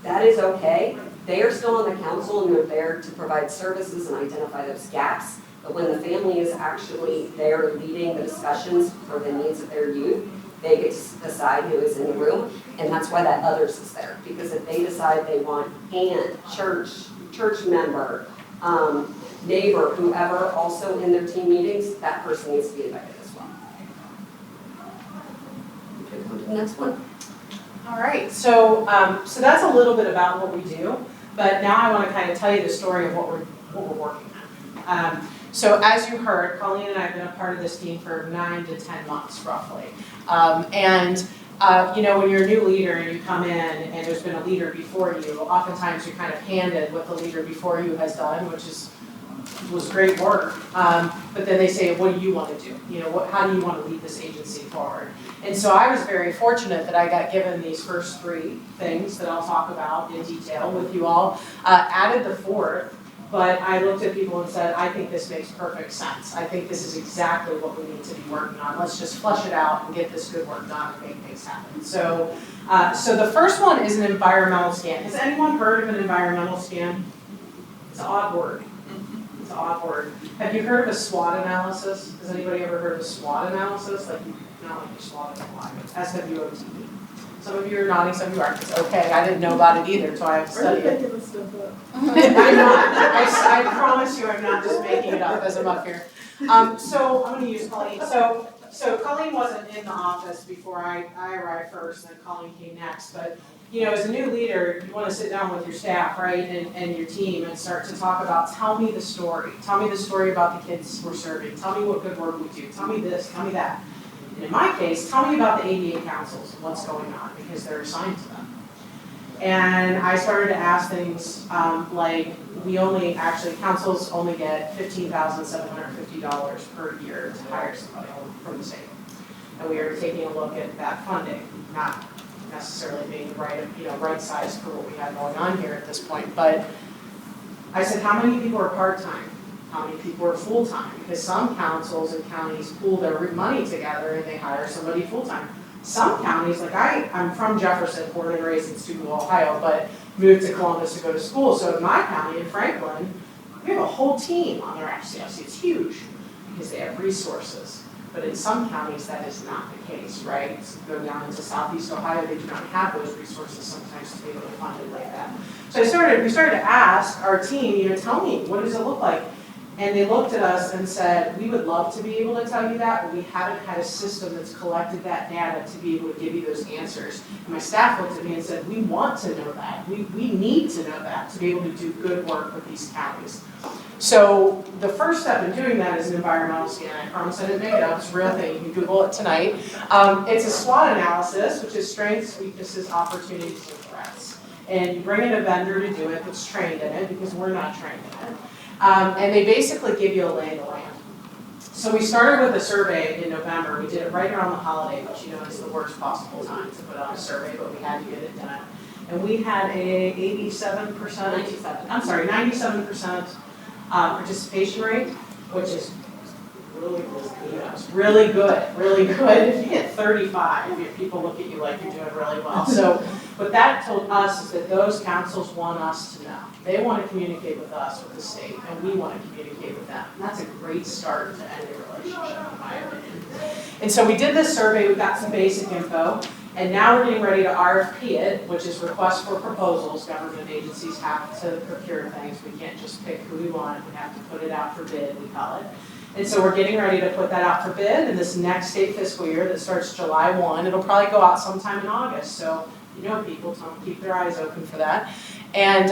That is okay. They are still on the council and they're there to provide services and identify those gaps. But when the family is actually there leading the discussions for the needs of their youth, they get to decide who is in the room, and that's why that others is there. Because if they decide they want aunt, church member, neighbor, whoever also in their team meetings, that person needs to be invited as well. Okay, go to the next one. All right, so that's a little bit about what we do, but now I want to kind of tell you the story of what we're working on. So as you heard, Colleen and I have been a part of this team for 9 to 10 months roughly. You know, when you're a new leader and you come in and there's been a leader before you, oftentimes you're kind of handed what the leader before you has done, which was great work. But then they say, what do you want to do? You know, how do you want to lead this agency forward? And so I was very fortunate that I got given these first 3 things that I'll talk about in detail with you all. Added the 4th. But I looked at people and said, I think this makes perfect sense. I think this is exactly what we need to be working on. Let's just flush it out and get this good work done and make things happen. So the first one is an environmental scan. Has anyone heard of an environmental scan? It's an odd word. It's an odd word. Have you heard of a SWOT analysis? Has anybody ever heard of a SWOT analysis? Like, not like you SWOT in life. SWOT. Some of you are nodding, some of you aren't. It's okay. I didn't know about it either, so I have to study it. I'm not. I promise you I'm not just making it up as I'm up here. So I'm going to use Colleen. So Colleen wasn't in the office before I arrived first, and then Colleen came next. But you know, as a new leader, you want to sit down with your staff, right, and your team and start to talk about, tell me the story. Tell me the story about the kids we're serving. Tell me what good work we do. Tell me this, tell me that. And in my case, tell me about the ADA councils and what's going on, because they're assigned to them. And I started to ask things like, councils only get $15,750 per year to hire somebody from the state. And we are taking a look at that funding, not necessarily being right size for what we have going on here at this point. But I said, how many people are part-time? How many people are full-time? Because some councils and counties pool their money together and they hire somebody full-time. Some counties, like I'm from Jefferson, born and raised in Steubenville, Ohio, but moved to Columbus to go to school. So in my county, in Franklin, we have a whole team on their FCFC. It's huge because they have resources. But in some counties, that is not the case, right? So go down into Southeast Ohio, they do not have those resources sometimes to be able to fund it like that. So we started to ask our team, tell me, what does it look like? And they looked at us and said, we would love to be able to tell you that, but we haven't had a system that's collected that data to be able to give you those answers. And my staff looked at me and said, we want to know that. We need to know that to be able to do good work with these counties. So the first step in doing that is an environmental scan. I promise I didn't make it up, it's a real thing, you can Google it tonight. It's a SWOT analysis, which is strengths, weaknesses, opportunities, and threats. And you bring in a vendor to do it that's trained in it, because we're not trained in it. And they basically give you a lay of the land. So we started with a survey in November. We did it right around the holiday, which you know is the worst possible time to put out a survey, but we had to get it done. And we had a 97% participation rate, which is really good. If you get 35, people look at you like you're doing really well. So what that told us is that those councils want us to know. They want to communicate with us, with the state, and we want to communicate with them. And that's a great start to end a relationship, in my opinion. And so we did this survey, we got some basic info, and now we're getting ready to RFP it, which is request for proposals. Government agencies have to procure things. We can't just pick who we want, we have to put it out for bid, we call it. And so we're getting ready to put that out for bid in this next state fiscal year that starts July 1. It'll probably go out sometime in August, so you know people, tell them to keep their eyes open for that. And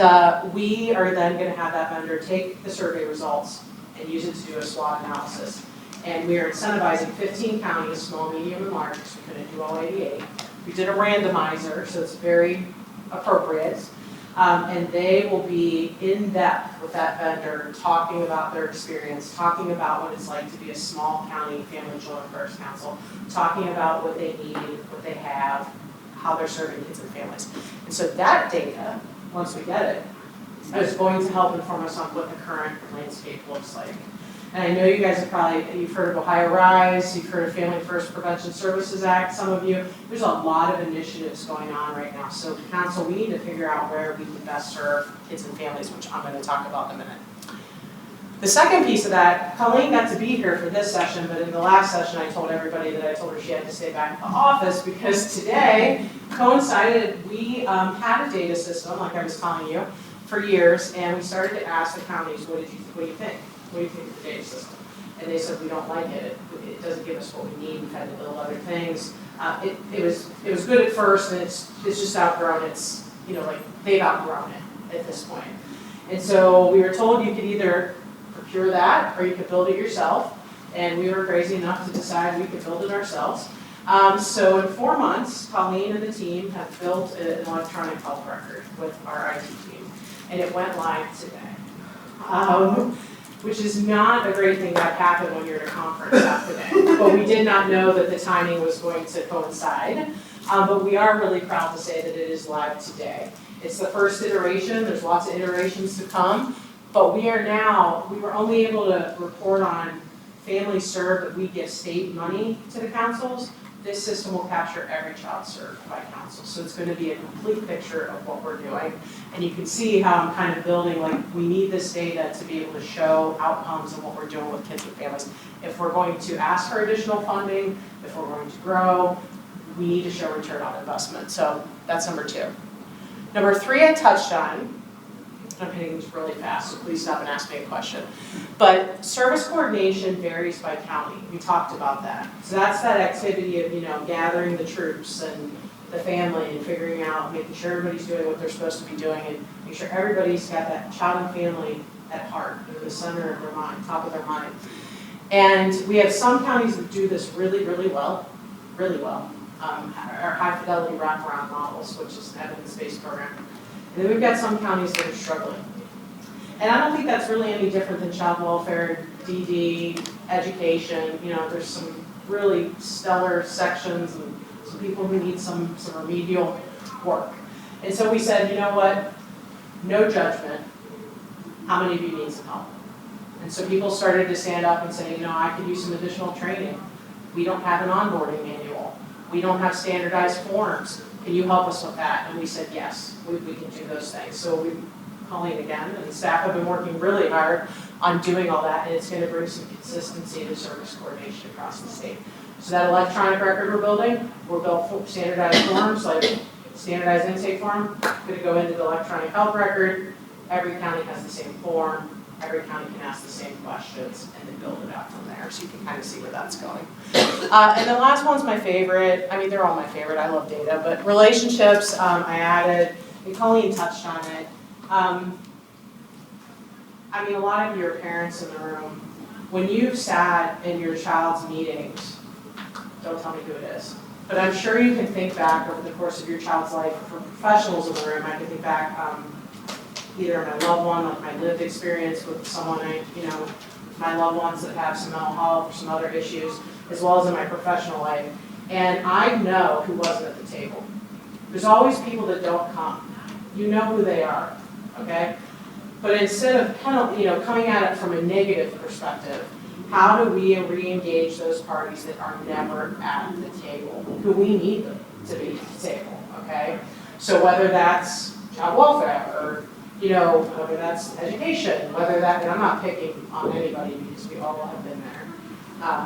we are then going to have that vendor take the survey results and use it to do a SWOT analysis. And we are incentivizing 15 counties, small, medium, and large, because we couldn't do all 88. We did a randomizer, so it's very appropriate. And they will be in depth with that vendor, talking about their experience, talking about what it's like to be a small county family and children first council, talking about what they need, what they have, how they're serving kids and families. And so that data, once we get it, is going to help inform us on what the current landscape looks like. And I know you guys have you've heard of Ohio Rise, you've heard of Family First Prevention Services Act, some of you. There's a lot of initiatives going on right now. So the council, we need to figure out where we can best serve kids and families, which I'm going to talk about in a minute. The second piece of that, Colleen got to be here for this session, but in the last session I told everybody that I told her she had to stay back at the office because today coincided, we had a data system, like I was telling you, for years, and we started to ask the counties, what do you think? What do you think of the data system? And they said, we don't like it. It doesn't give us what we need. We've had to build other things. It was good at first, and it's just outgrown. It's, like they've outgrown it at this point. And so we were told you could either procure that or you could build it yourself. And we were crazy enough to decide we could build it ourselves. So in 4 months, Colleen and the team have built an electronic health record with our IT team. And it went live today. Which is not a great thing that happened when you're at a conference today. But we did not know that the timing was going to coincide. But we are really proud to say that it is live today. It's the first iteration, there's lots of iterations to come. But we were only able to report on families served that we give state money to the councils. This system will capture every child served by council. So it's going to be a complete picture of what we're doing. And you can see how I'm kind of building, we need this data to be able to show outcomes and what we're doing with kids and families. If we're going to ask for additional funding, if we're going to grow, we need to show return on investment. So that's number 2. Number 3 I touched on. I'm hitting this really fast, so please stop and ask me a question. But service coordination varies by county. We talked about that. So that's that activity of, gathering the troops and the family and figuring out, making sure everybody's doing what they're supposed to be doing and make sure everybody's got that child and family at heart, in the center of their mind, top of their mind. And we have some counties that do this really, really well. Our high fidelity wraparound models, which is an evidence-based program. And then we've got some counties that are struggling. And I don't think that's really any different than child welfare, DD, education. There's some really stellar sections and some people who need some remedial work. And so we said, you know what, no judgment. How many of you need some help? And so people started to stand up and say, I could use some additional training. We don't have an onboarding manual. We don't have standardized forms. Can you help us with that? And we said, yes, we can do those things. So we're calling again, and the staff have been working really hard on doing all that, and it's going to bring some consistency to service coordination across the state. So that electronic record we're building, we're built standardized forms, like standardized intake form, going to go into the electronic health record. Every county has the same form. every county can ask the same questions and then build it out from there, so you can kind of see where that's going. And the last one's my favorite. I mean, they're all my favorite. I love data, but relationships, I added, and Colleen touched on it. I mean, a lot of your parents in the room, when you've sat in your child's meetings, don't tell me who it is, but I'm sure you can think back over the course of your child's life. For professionals in the room, I can think back either my loved one, like my lived experience with someone my loved ones that have some mental health or some other issues, as well as in my professional life. And I know who wasn't at the table. There's always people that don't come. You know who they are, okay? But instead of coming at it from a negative perspective, how do we re-engage those parties that are never at the table, who we need them to be at the table, okay? So whether that's child welfare, or whether that's education, whether that, and I'm not picking on anybody because we all have been there,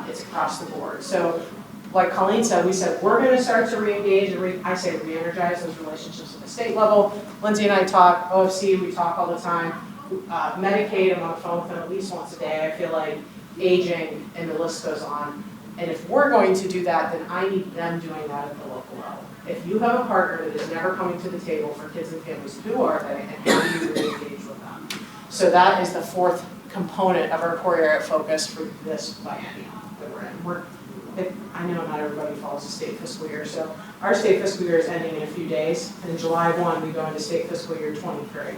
it's across the board. So like Colleen said, we said we're going to start to re-engage and I say re-energize those relationships at the state level. Lindsay and I talk, OFC, we talk all the time. Medicaid, I'm on the phone with them at least once a day. I feel like aging, and the list goes on. And if we're going to do that, then I need them doing that at the local level. If you have a partner that is never coming to the table for kids and families, who are they and how do you re-engage with them? So that is the fourth component of our core area of focus for this biennium that we're in. I know not everybody follows the state fiscal year, so our state fiscal year is ending in a few days, and July 1 we go into state fiscal year 23.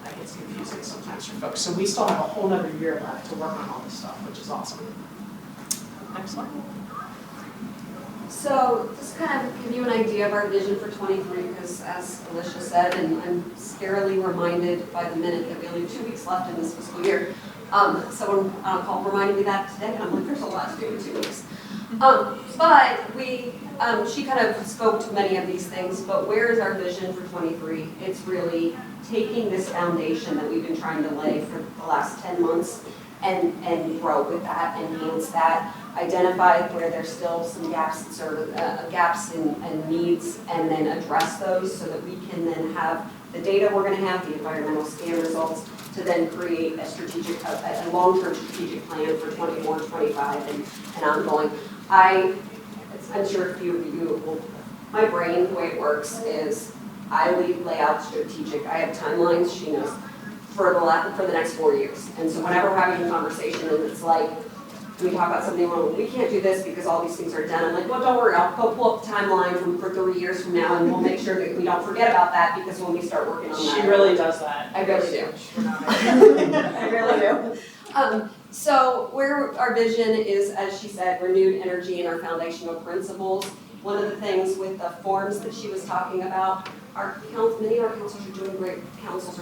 That gets confusing sometimes for folks. So we still have a whole other year left to work on all this stuff, which is awesome. Next slide. So just kind of give you an idea of our vision for 23, because as Alicia said, and I'm scarily reminded by the minute that we only have 2 weeks left in this fiscal year. Someone reminded me that today, and I'm like, there's a lot to do in 2 weeks. But she kind of spoke to many of these things, but where is our vision for 23? It's really taking this foundation that we've been trying to lay for the last 10 months and grow with that, enhance that, identify where there's still some gaps, gaps and needs, and then address those so that we can then have the data we're going to have, the environmental scan results, to then create a long-term strategic plan for 24, 25, and ongoing. I'm sure a few of you will, my brain, the way it works is I lay out strategic. I have timelines, she knows, for the next 4 years. And so whenever we're having a conversation and it's like, we talk about something, well, we can't do this because all these things are done. I'm like, well, don't worry, I'll go pull up the timeline for 3 years from now, and we'll make sure that we don't forget about that, because when we start working on that. She really does that. I really do. I really do. So where our vision is, as she said, renewed energy and our foundational principles. One of the things with the forms that she was talking about, many of our councils are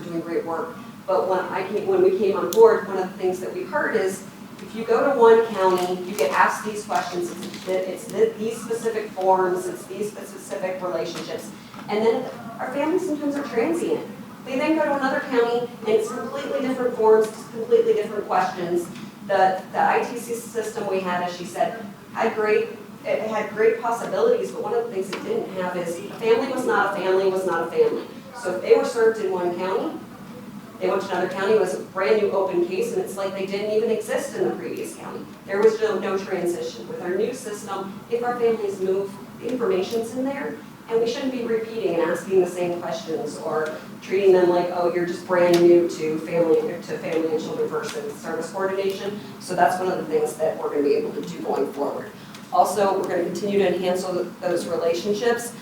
doing great work. But when we came on board, one of the things that we heard is, if you go to one county, you get asked these questions, it's these specific forms, it's these specific relationships, and then our families sometimes are transient. They then go to another county, and it's completely different forms, completely different questions. The IT system we had, as she said, had great possibilities, but one of the things it didn't have is a family was not a family was not a family. So if they were served in one county, they went to another county, it was a brand new open case, and it's like they didn't even exist in the previous county. There was no transition. With our new system, if our families move, the information's in there, and we shouldn't be repeating and asking the same questions or treating them like, oh, you're just brand new to family and children first and service coordination. So that's one of the things that we're going to be able to do going forward. Also, we're going to continue to enhance those relationships.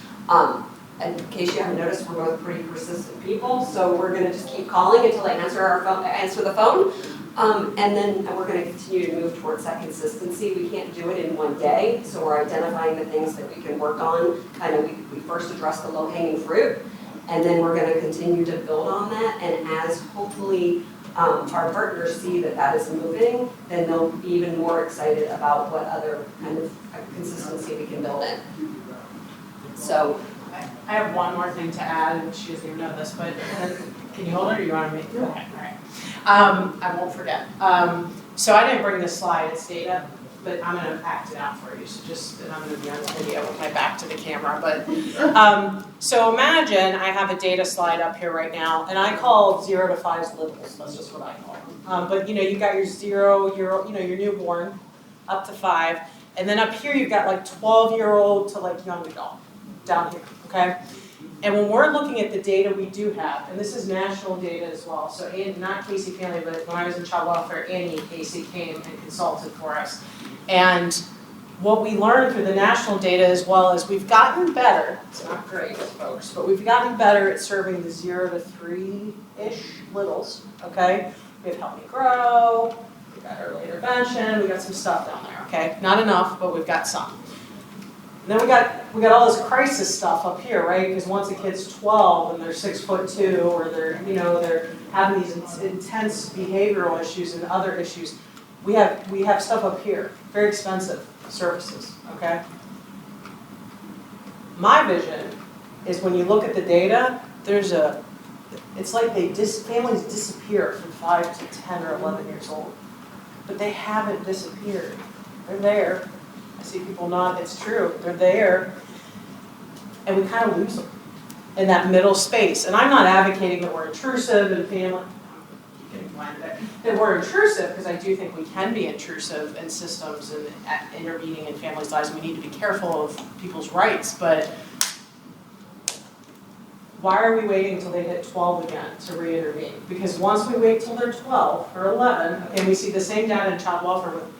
And in case you haven't noticed, we're both pretty persistent people, so we're going to just keep calling until they answer the phone. And then we're going to continue to move towards that consistency. We can't do it in one day, so we're identifying the things that we can work on. We first address the low-hanging fruit, and then we're going to continue to build on that. And as hopefully our partners see that is moving, then they'll be even more excited about what other kind of consistency we can build in. So. I have one more thing to add, and she doesn't even know this, but can you hold it, or you want to make it? Okay, all right. I won't forget. So I didn't bring this slide, it's data. but I'm gonna act it out for you, so just, and I'm gonna be on video with my back to the camera, but, so imagine I have a data slide up here right now, and I call 0 to 5's littles, that's just what I call them. But you know, you got your 0, your newborn, up to 5, and then up here you've got like 12-year-old to like young adult, down here, okay? And when we're looking at the data we do have, and this is national data as well, so not Casey Family, but when I was in child welfare, Annie Casey came and consulted for us. And what we learned through the national data as well is we've gotten better, it's not great, folks, but we've gotten better at serving the 0 to 3-ish littles, okay? We have Help Me Grow, we've got early intervention, we got some stuff down there, okay? Not enough, but we've got some. And then we got all this crisis stuff up here, right? Because once a kid's 12 and they're 6'2", or they're having these intense behavioral issues and other issues, we have stuff up here, very expensive services, okay? My vision is when you look at the data, it's like families disappear from 5 to 10 or 11 years old, but they haven't disappeared. They're there. I see people nod, it's true, they're there, and we kind of lose them in that middle space. And I'm not advocating that we're intrusive in family, that we're intrusive, because I do think we can be intrusive in systems and intervening in families' lives. We need to be careful of people's rights, but why are we waiting until they hit 12 again to re-intervene? Because once we wait till they're 12 or 11, okay, we see the same data in child welfare with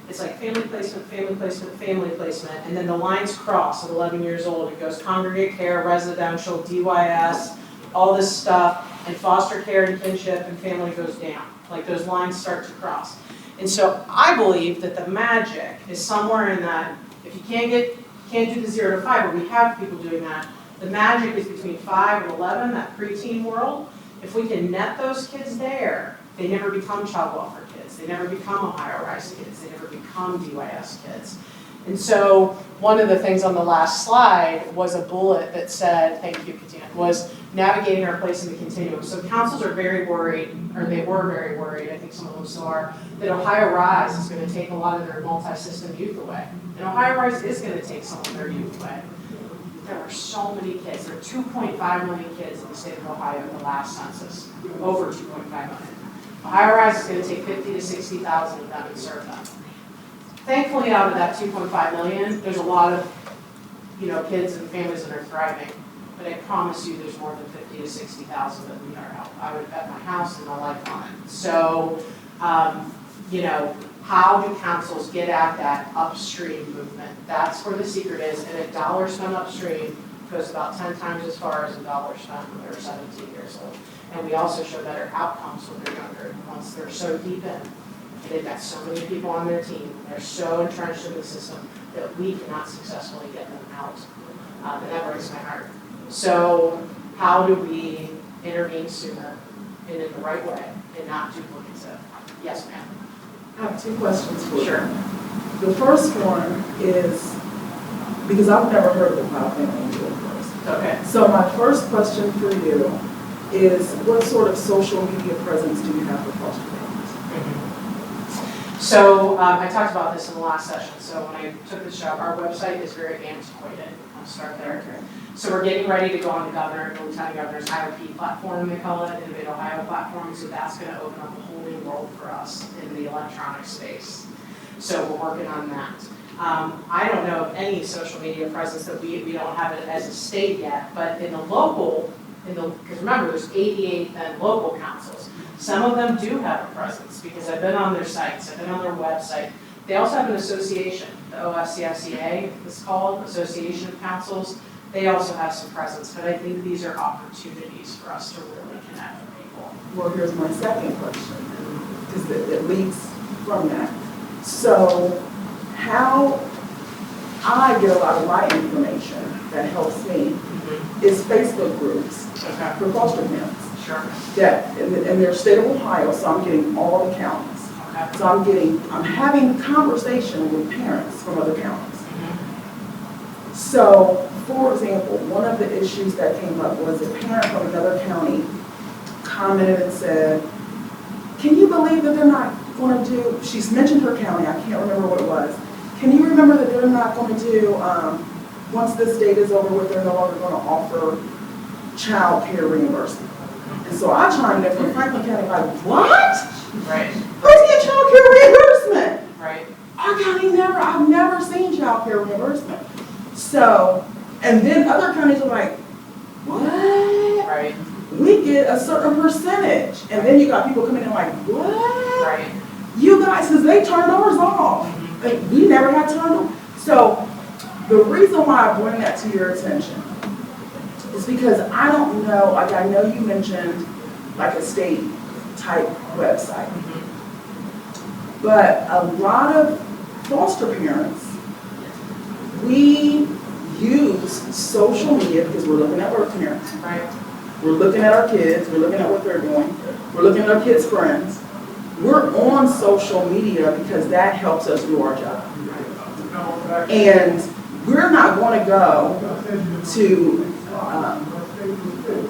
it's like family placement, family placement, family placement, and then the lines cross at 11 years old. It goes congregate care, residential, DYS, all this stuff, and foster care and kinship and family goes down. Like those lines start to cross. And so I believe that the magic is somewhere in that, if you can't do the 0 to 5, but we have people doing that, the magic is between 5 and 11, that preteen world. If we can net those kids there, they never become child welfare kids. They never become Ohio Rise kids. They never become DYS kids. And so one of the things on the last slide was a bullet that said, thank you, Katina, was navigating our place in the continuum. So councils are very worried, or they were very worried, I think some of them still are, that Ohio Rise is going to take a lot of their multi-system youth away. And Ohio Rise is going to take some of their youth away. There are so many kids. There are 2.5 million kids in the state of Ohio in the last census, over 2.5 million. Ohio Rise is going to take 50 to 60,000 of them and serve them. Thankfully, out of that 2.5 million, there's a lot of kids and families that are thriving. But I promise you, there's more than 50 to 60,000 that need our help. I would bet my house and my life on it. So, how do councils get at that upstream movement? That's where the secret is. And a dollar spent upstream goes about 10 times as far as a dollar spent when they're 17 years old. And we also show better outcomes when they're younger, once they're so deep in. They've got so many people on their team, they're so entrenched in the system that we cannot successfully get them out. And that breaks my heart. So how do we intervene sooner and in the right way and not duplicative? Yes, ma'am. I have 2 questions for you. Sure. The first one is, because I've never heard of Ohio Family and Children First. Okay. So my first question for you is, what sort of social media presence do you have for foster families? So I talked about this in the last session. So when I took this job, our website is very antiquated. I'll start there. So we're getting ready to go on the governor and lieutenant governor's IOP platform, they call it, Innovate Ohio platform. So that's going to open up a whole new world for us in the electronic space. So we're working on that. I don't know of any social media presence that we don't have it as a state yet, but in the local, because remember there's 88 then local councils. Some of them do have a presence because I've been on their sites, I've been on their website. They also have an association, the OFCFCA is called, Association of Councils. They also have some presence, but I think these are opportunities for us to really connect with people. Well, here's my second question, because it leads from that. So how I get a lot of my information that helps me is Facebook groups for foster parents. Sure. That, and they're state of Ohio, so I'm getting all the counties. Okay. So I'm having conversation with parents from other counties. So, for example, one of the issues that came up was a parent from another county commented and said, can you believe that they're not going to do, she's mentioned her county, I can't remember what it was. Can you remember that they're not going to do, once this date is over with, they're no longer going to offer child care reimbursement? And so I chimed in from Franklin County, like, what? Right, Who's getting child care reimbursement? right. Our county I've never seen child care reimbursement. So, and then other counties are like, what? Right, We get a certain percentage. And then you got people coming in like, what? right. You guys, because they turned ours off. And we never had turned them. So the reason why I bring that to your attention is because I don't know, like I know you mentioned like a state type website. But a lot of foster parents, we use social media because we're looking at work parents. Right. We're looking at our kids, we're looking at what they're doing, we're looking at our kids' friends. We're on social media because that helps us do our job. And we're not going to go to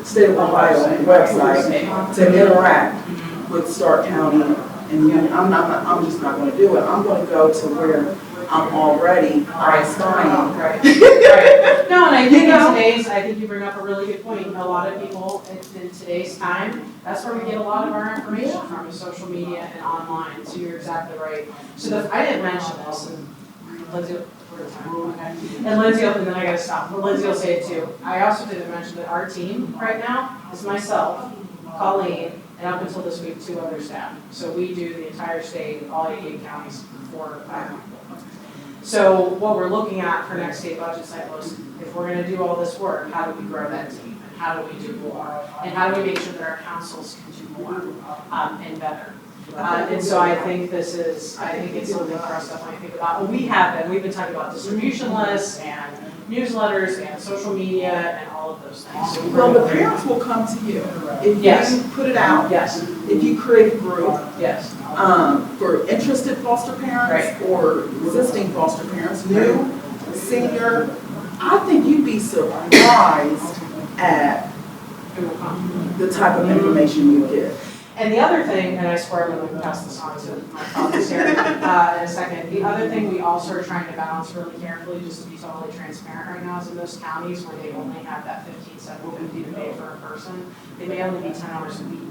State of Ohio website to interact with Stark County and Union. I'm just not going to do it. I'm going to go to where I'm already spying. Right, right. No, and I think I think you bring up a really good point. A lot of people in today's time, that's where we get a lot of our information from, is social media and online. So you're exactly right. So I didn't mention this, and Lindsay, and Lindsay, and then I gotta stop. But Lindsay will say it too. I also didn't mention that our team right now is myself, Colleen, and up until this week, 2 other staff. So we do the entire state, all 88 counties, 4 or 5 people. So what we're looking at for next state budget cycle is, if we're gonna do all this work, how do we grow that team? And how do we do more? And how do we make sure that our councils can do more and better? And so I think it's something for us to definitely think about. We've been talking about distribution lists and newsletters and social media and all of those things. So Well, the parents will come to you if Yes. you put it out, Yes, if you create a group yes, for interested foster parents or existing foster parents, new, senior. I think you'd be surprised at it will come. the type of information you get. And the other thing, and I swear I'm going to pass this on to my colleagues here in a second, the other thing we also are trying to balance really carefully, just to be totally transparent right now, is in those counties where they only have that $15,750 to pay for a person, they may only be 10 hours a week.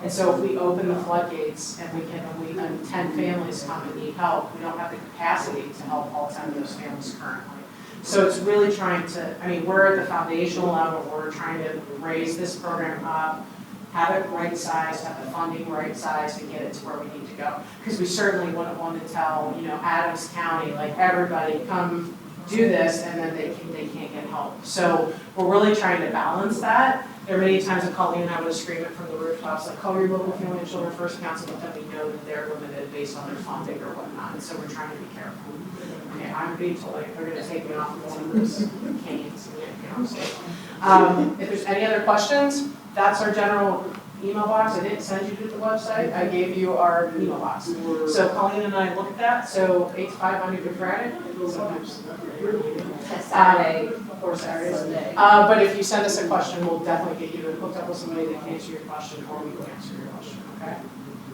And so if we open the floodgates and and 10 families come and need help, we don't have the capacity to help all 10 of those families currently. So it's really trying to, we're at the foundational level, we're trying to raise this program up, have it right sized, have the funding right sized, and get it to where we need to go. Because we certainly wouldn't want to tell, Adams County, like, everybody come do this, and then they can't get help. So we're really trying to balance that. There are many times that Colleen and I would scream it from the rooftops, like, call your local family and children first council, but then we know that they're limited based on their funding or whatnot, and so we're trying to be careful. Okay, I'm being told, like, they're gonna take me off of one of those canes, if there's any other questions, that's our general email box. I didn't send you to the website, I gave you our email box. So Colleen and I look at that, so 8 to 5 on Good Friday, sometimes. Saturday. Or Saturdays. But if you send us a question, we'll definitely get you hooked up with somebody that can answer your question, or we can answer your question, okay?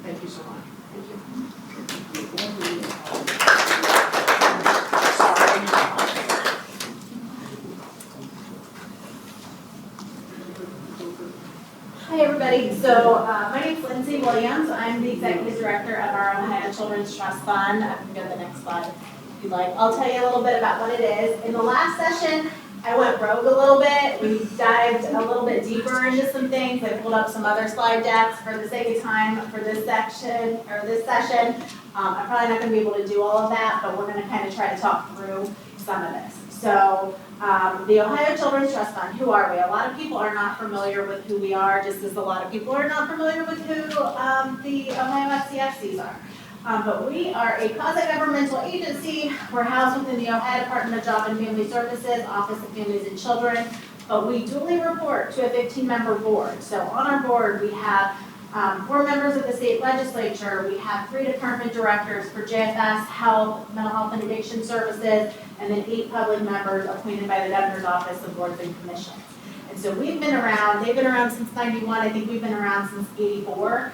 Thank you so much. Hi, everybody. So my name's Lindsay Williams. I'm the Executive Director of our Ohio Children's Trust Fund. I can go to the next slide if you'd like. I'll tell you a little bit about what it is. In the last session, I went rogue a little bit. We dived a little bit deeper into some things. I pulled up some other slide decks for the sake of time for this section, or this session. I'm probably not going to be able to do all of that, but we're going to kind of try to talk through some of this. So the Ohio Children's Trust Fund, who are we? A lot of people are not familiar with who we are, just as a lot of people are not familiar with who the Ohio FCFCs are. But we are a quasi-governmental agency. We're housed within the Ohio Department of Job and Family Services, Office of Families and Children, but we duly report to a 15-member board. So on our board, we have 4 members of the state legislature. We have 3 department directors for JFS, Health, Mental Health and Addiction Services, and then 8 public members appointed by the Governor's Office of Boards and Commissions. And so we've been around, they've been around since '91, I think we've been around since '84.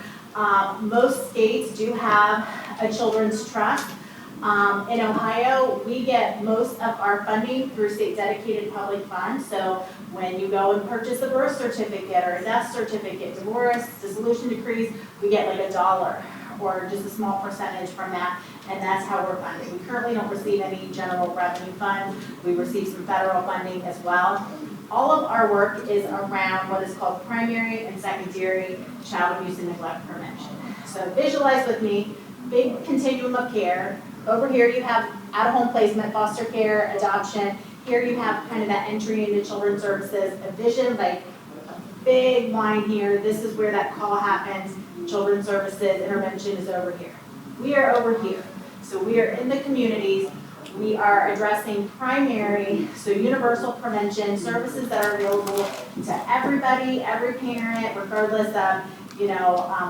Most states do have a children's trust. In Ohio, we get most of our funding through state dedicated public funds. So when you go and purchase a birth certificate or a death certificate, divorce, dissolution decrees, we get like $1 or just a small percentage from that, and that's how we're funded. We currently don't receive any general revenue fund. We receive some federal funding as well. All of our work is around what is called primary and secondary child abuse and neglect prevention. So visualize with me, big continuum of care. Over here you have out-of-home placement, foster care, adoption. Here you have kind of that entry into children's services, a vision like a big line here. This is where that call happens. Children's services, intervention is over here. We are over here. So we are in the communities. We are addressing primary, so universal prevention, services that are available to everybody, every parent, regardless of,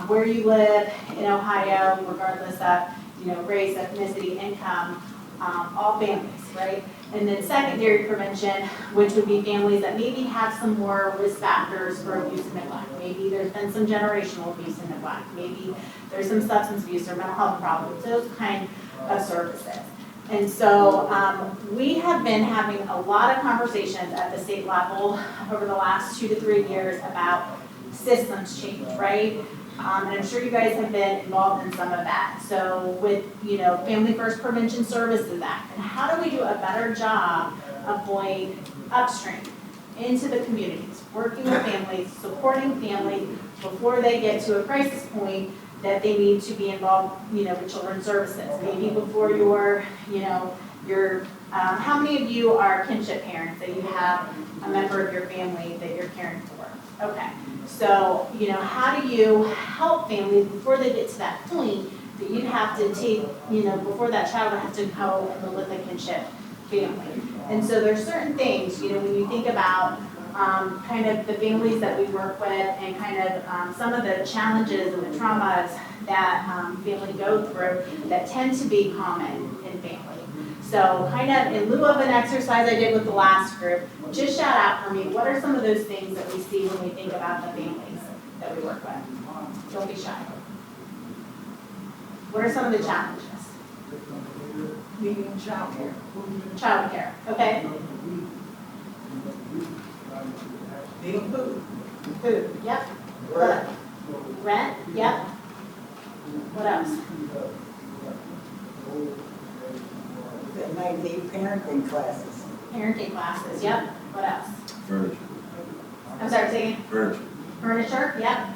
where you live in Ohio, regardless of, race, ethnicity, income, all families, right? And then secondary prevention, which would be families that maybe have some more risk factors for abuse and neglect. Maybe there's been some generational abuse and neglect. Maybe there's some substance abuse or mental health problems, those kind of services. And so we have been having a lot of conversations at the state level over the last 2 to 3 years about systems change, right? And I'm sure you guys have been involved in some of that. So with, Family First Prevention Services Act, and how do we do a better job of going upstream into the communities, working with families, supporting families before they get to a crisis point that they need to be involved, with children's services. Maybe before how many of you are kinship parents, that you have a member of your family that you're caring for? Okay, so, how do you help families before they get to that point that you have to take, before that child has to go and live with a kinship family? And so there's certain things, when you think about kind of the families that we work with and kind of some of the challenges and the traumas that families go through that tend to be common in family. So kind of in lieu of an exercise I did with the last group, just shout out for me, what are some of those things that we see when we think about the families that we work with? Don't be shy. What are some of the challenges? Medium child care. Child care, okay? Needing food. Food, yep. Rent. Rent, yep. What else? They might need parenting classes. Parenting classes, yep. What else? Furniture. I'm sorry, say again? Furniture. Furniture, yep.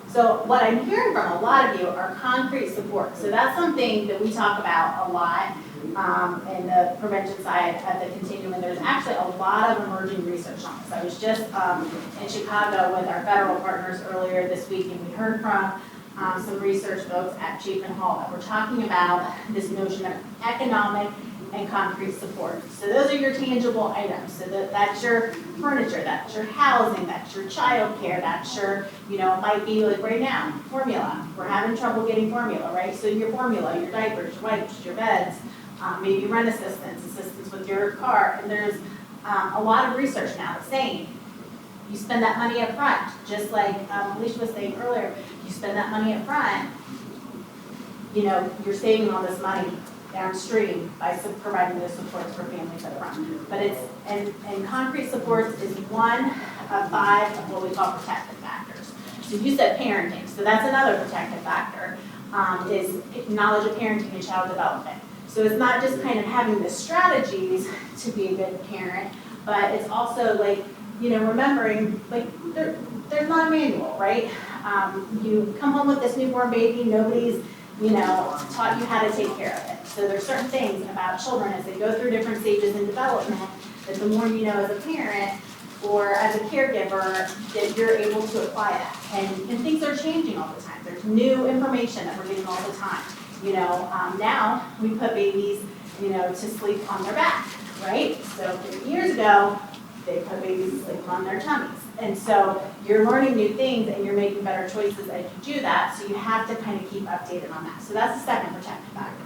So what I'm hearing from a lot of you are concrete support. So that's something that we talk about a lot in the prevention side of the continuum. There's actually a lot of emerging research on this. I was just in Chicago with our federal partners earlier this week, and we heard from some research folks at Chapin Hall that were talking about this notion of economic and concrete support. So those are your tangible items. So that's your furniture, that's your housing, that's your child care, that's your, it might be like right now, formula. We're having trouble getting formula, right? So your formula, your diapers, your wipes, your beds, maybe rent assistance with your car. And there's a lot of research now that's saying you spend that money up front, just like Alicia was saying earlier, you spend that money up front, you're saving all this money downstream by providing those supports for families up front. But and concrete supports is one of 5 of what we call protective factors. So you said parenting, so that's another protective factor, is knowledge of parenting and child development. So it's not just kind of having the strategies to be a good parent, but it's also like, remembering, like, there's not a manual, right? You come home with this newborn baby, nobody's, taught you how to take care of it. So there's certain things about children as they go through different stages in development that the more you know as a parent or as a caregiver, that you're able to apply that. And things are changing all the time. There's new information that we're getting all the time. Now we put babies, to sleep on their back, right? So 50 years ago, they put babies to sleep on their tummies. And so you're learning new things and you're making better choices as you do that, so you have to kind of keep updated on that. So that's the second protective factor.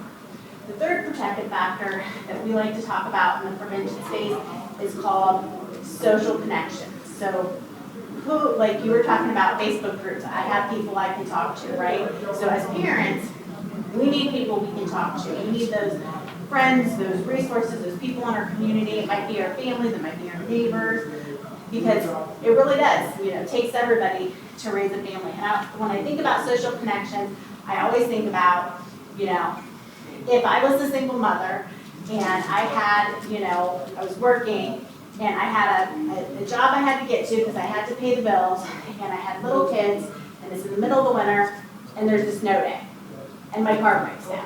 The third protective factor that we like to talk about in the prevention space is called social connections. So who, like you were talking about Facebook groups, I have people I can talk to, right? So as parents, we need people we can talk to. We need those friends, those resources, those people in our community. It might be our families, it might be our neighbors, because it really does, it takes everybody to raise a family. And when I think about social connections, I always think about, if I was a single mother and I had, I was working and I had a job I had to get to because I had to pay the bills, and I had little kids, and it's in the middle of the winter, and there's a snow day, and my car breaks down.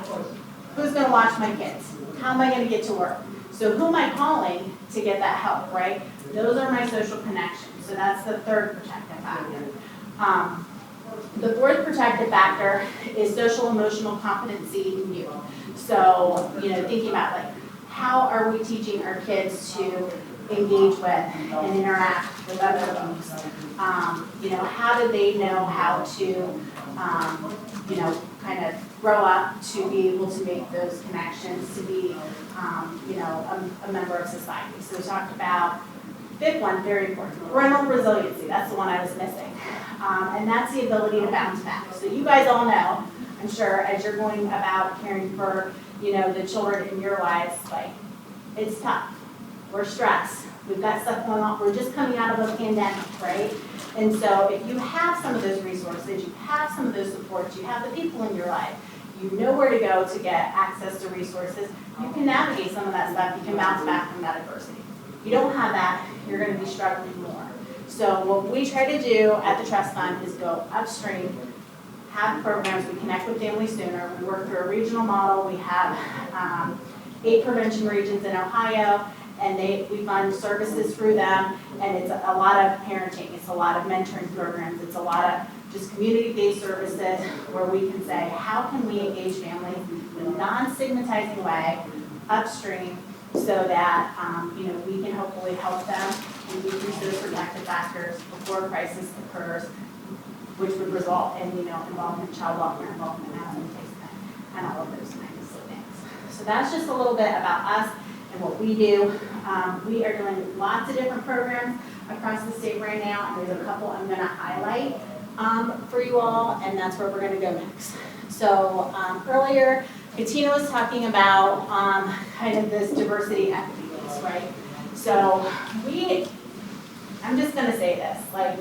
Who's gonna watch my kids? How am I gonna get to work? So who am I calling to get that help, right? Those are my social connections. So that's the third protective factor. The fourth protective factor is social emotional competency in youth. So, thinking about like, how are we teaching our kids to engage with and interact with other folks? How do they know how to, kind of grow up to be able to make those connections, to be, a member of society. So we talked about, fifth one, very important, parental resiliency. That's the one I was missing. And that's the ability to bounce back. So you guys all know, I'm sure, as you're going about caring for, the children in your lives, like, it's tough. We're stressed. We've got stuff going on. We're just coming out of a pandemic, right? And so if you have some of those resources, you have some of those supports, you have the people in your life, you know where to go to get access to resources, you can navigate some of that stuff, you can bounce back from that adversity. If you don't have that, you're going to be struggling more. So what we try to do at the Trust Fund is go upstream, have programs, we connect with families sooner, we work through a regional model, we have 8 prevention regions in Ohio, and we fund services through them, and it's a lot of parenting, it's a lot of mentoring programs, it's a lot of just community-based services where we can say, how can we engage families in a non-stigmatizing way upstream so that we can hopefully help them and decrease those protective factors before a crisis occurs, which would result in involvement, child welfare involvement, housing placement, and all of those kinds of things. So that's just a little bit about us and what we do. We are doing lots of different programs across the state right now, and there's a couple I'm going to highlight for you all, and that's where we're going to go next. So earlier, Katina was talking about kind of this diversity equity piece, right? So I'm just going to say this, like,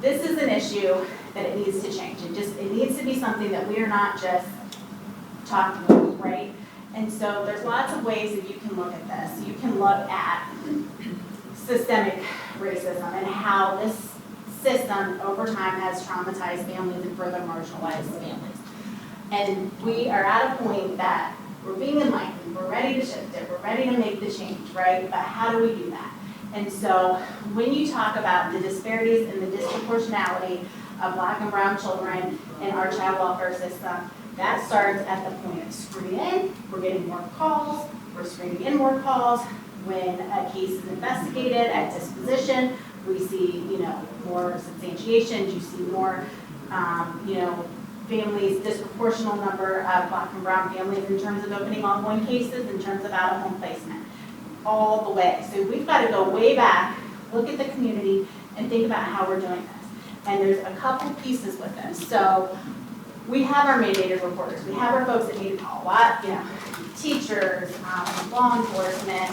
this is an issue that it needs to change. It needs to be something that we are not just talking about, right? And so there's lots of ways that you can look at this. You can look at systemic racism and how this system over time has traumatized families and further marginalized families. And we are at a point that we're being enlightened, we're ready to shift it, we're ready to make the change, right? But how do we do that? And so when you talk about the disparities and the disproportionality of Black and brown children in our child welfare system, that starts at the point of screening. We're getting more calls, we're screening in more calls. When a case is investigated at disposition, we see, more substantiation, you see more, families, disproportional number of Black and brown families in terms of opening ongoing cases, in terms of out-of-home placement, all the way. So we've got to go way back, look at the community, and think about how we're doing this. And there's a couple pieces with this. So we have our mandated reporters. We have our folks that need to call a lot, teachers, law enforcement,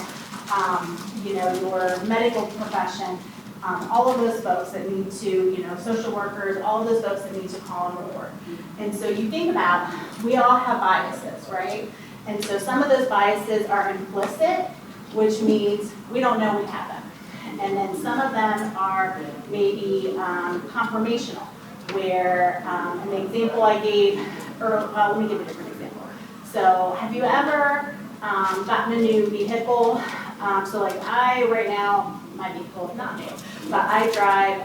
your medical profession, all of those folks that need to, social workers, all of those folks that need to call and report. And so you think about, we all have biases, right? And so some of those biases are implicit, which means we don't know we have them. And then some of them are maybe confirmational, where an example I gave, let me give a different example. So have you ever gotten a new vehicle? So like right now, my vehicle is not new, but I drive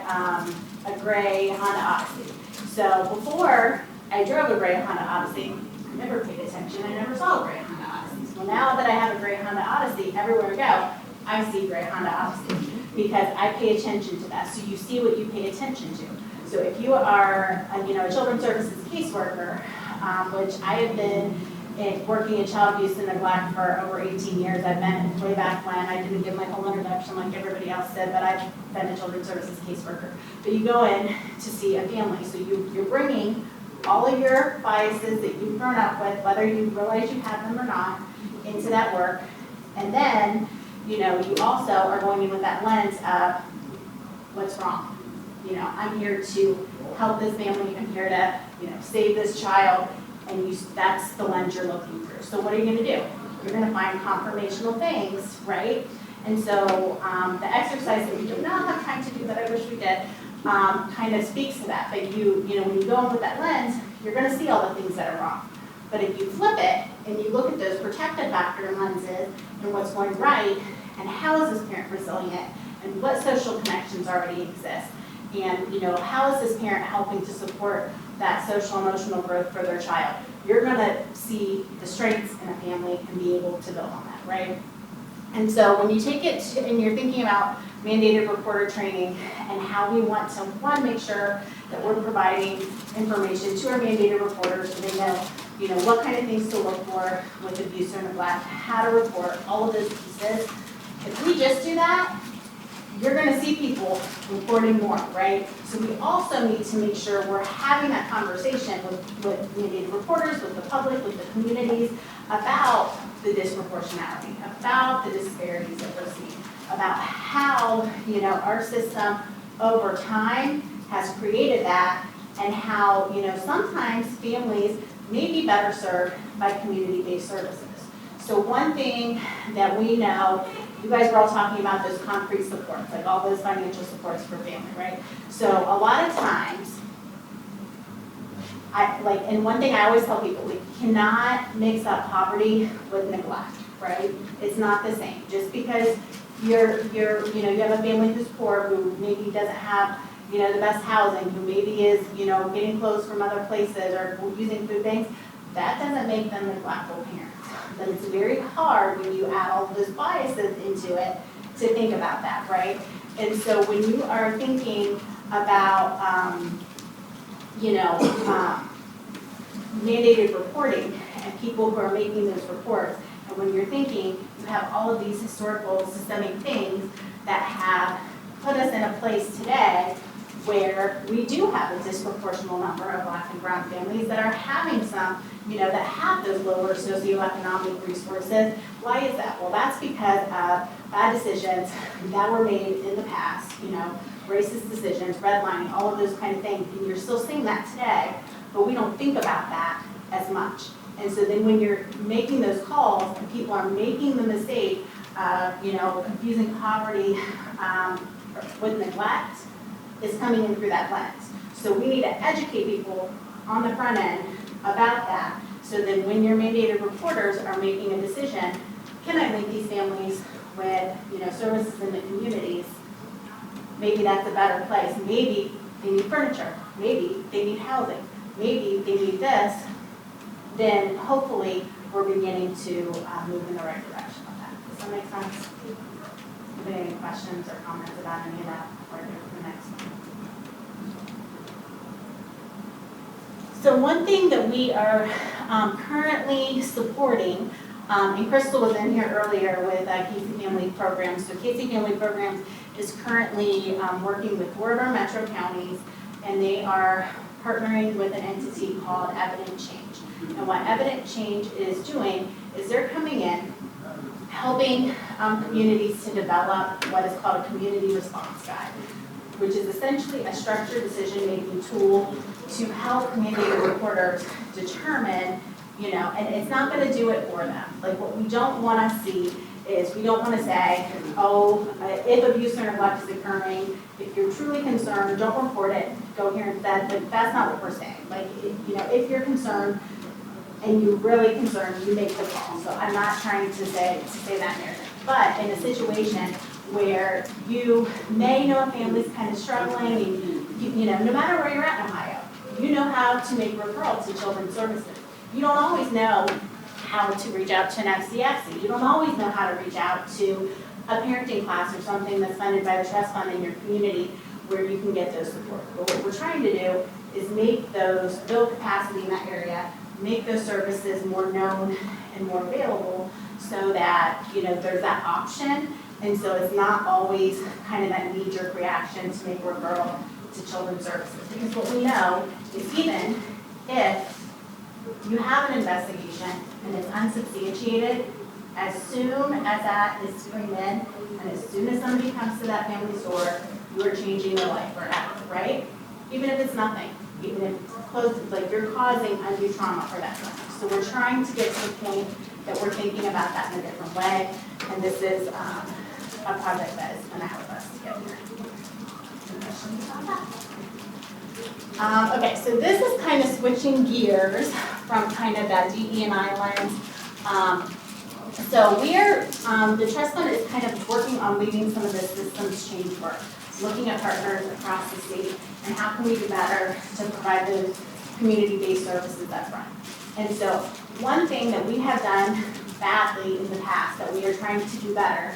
a gray Honda Odyssey. So before I drove a gray Honda Odyssey, I never paid attention, I never saw a gray Honda Odyssey. Well, now that I have a gray Honda Odyssey, everywhere I go, I see gray Honda Odyssey because I pay attention to that. So you see what you pay attention to. So if you are, a children's services caseworker, which I have been working in child abuse and neglect for over 18 years. I've been way back when. I didn't give my whole introduction like everybody else did, but I've been a children's services caseworker. But you go in to see a family, so you're bringing all of your biases that you've grown up with, whether you realize you have them or not, into that work. And then, you also are going in with that lens of what's wrong. I'm here to help this family. I'm here to, save this child. And that's the lens you're looking through. So what are you going to do? You're going to find confirmational things, right? And so the exercise that we do not have time to do, but I wish we did, kind of speaks to that. But when you go in with that lens, you're going to see all the things that are wrong. But if you flip it and you look at those protective factor lenses and what's going right, and how is this parent resilient, and what social connections already exist, and how is this parent helping to support that social emotional growth for their child, you're going to see the strengths in a family and be able to build on that, right? And so when you take it and you're thinking about mandated reporter training and how we want to, one, make sure that we're providing information to our mandated reporters so they know, what kind of things to look for with abuse or neglect, how to report, all of those pieces. If we just do that, you're going to see people reporting more, right? So we also need to make sure we're having that conversation with mandated reporters, with the public, with the communities about the disproportionality, about the disparities that we're seeing, about how, our system over time has created that, and how, sometimes families may be better served by community-based services. So one thing that we know, you guys were all talking about those concrete supports, like all those financial supports for family, right? So a lot of times, and one thing I always tell people, we cannot mix up poverty with neglect, right? It's not the same. Just because you have a family who's poor, who maybe doesn't have, the best housing, who maybe is, getting clothes from other places or using food banks, that doesn't make them neglectful parents. But it's very hard when you add all of those biases into it to think about that, right? And so when you are thinking about, mandated reporting and people who are making those reports, and when you're thinking you have all of these historical systemic things that have put us in a place today where we do have a disproportional number of Black and brown families that are having some, that have those lower socioeconomic resources. Why is that? Well, that's because of bad decisions that were made in the past, racist decisions, redlining, all of those kind of things. And you're still seeing that today, but we don't think about that as much. And so then when you're making those calls and people are making the mistake of, confusing poverty with neglect, is coming in through that lens. So we need to educate people on the front end about that. So then when your mandated reporters are making a decision, can I link these families with, services in the communities? Maybe that's a better place. Maybe they need furniture. Maybe they need housing. Maybe they need this. Then hopefully we're beginning to move in the right direction on that. Does that make sense? Do you have any questions or comments about any of that before I go to the next one? So one thing that we are currently supporting, and Crystal was in here earlier with Casey Family Programs. So Casey Family Programs is currently working with 4 of our metro counties, and they are partnering with an entity called Evident Change. And what Evident Change is doing is they're coming in, helping communities to develop what is called a community response guide, which is essentially a structured decision-making tool to help mandated reporters determine, and it's not going to do it for them. Like, what we don't want to see is, we don't want to say, if abuse or neglect is occurring, if you're truly concerned, don't report it, go here instead. Like, that's not what we're saying. Like, if you're concerned and you're really concerned, you make the call. So I'm not trying to say that narrative. But in a situation where you may know a family's kind of struggling, and no matter where you're at in Ohio, you know how to make referrals to children's services. You don't always know how to reach out to an FCFC. You don't always know how to reach out to a parenting class or something that's funded by the trust fund in your community where you can get those supports. But what we're trying to do is build capacity in that area, make those services more known and more available so that, there's that option. And so it's not always kind of that knee-jerk reaction to make referral to children's services. Because what we know is even if you have an investigation and it's unsubstantiated, as soon as that is screened in, and as soon as somebody comes to that family store, you are changing their life forever, right? Even if it's nothing, even if it's close, like you're causing undue trauma for that family. So we're trying to get to the point that we're thinking about that in a different way, and this is a project that is going to help us to get there. Any questions about that? Okay, so this is kind of switching gears from kind of that DE&I lens. So we're, the trust fund is kind of working on leading some of the systems change work, looking at partners across the state and how can we do better to provide those community-based services up front. And so one thing that we have done badly in the past that we are trying to do better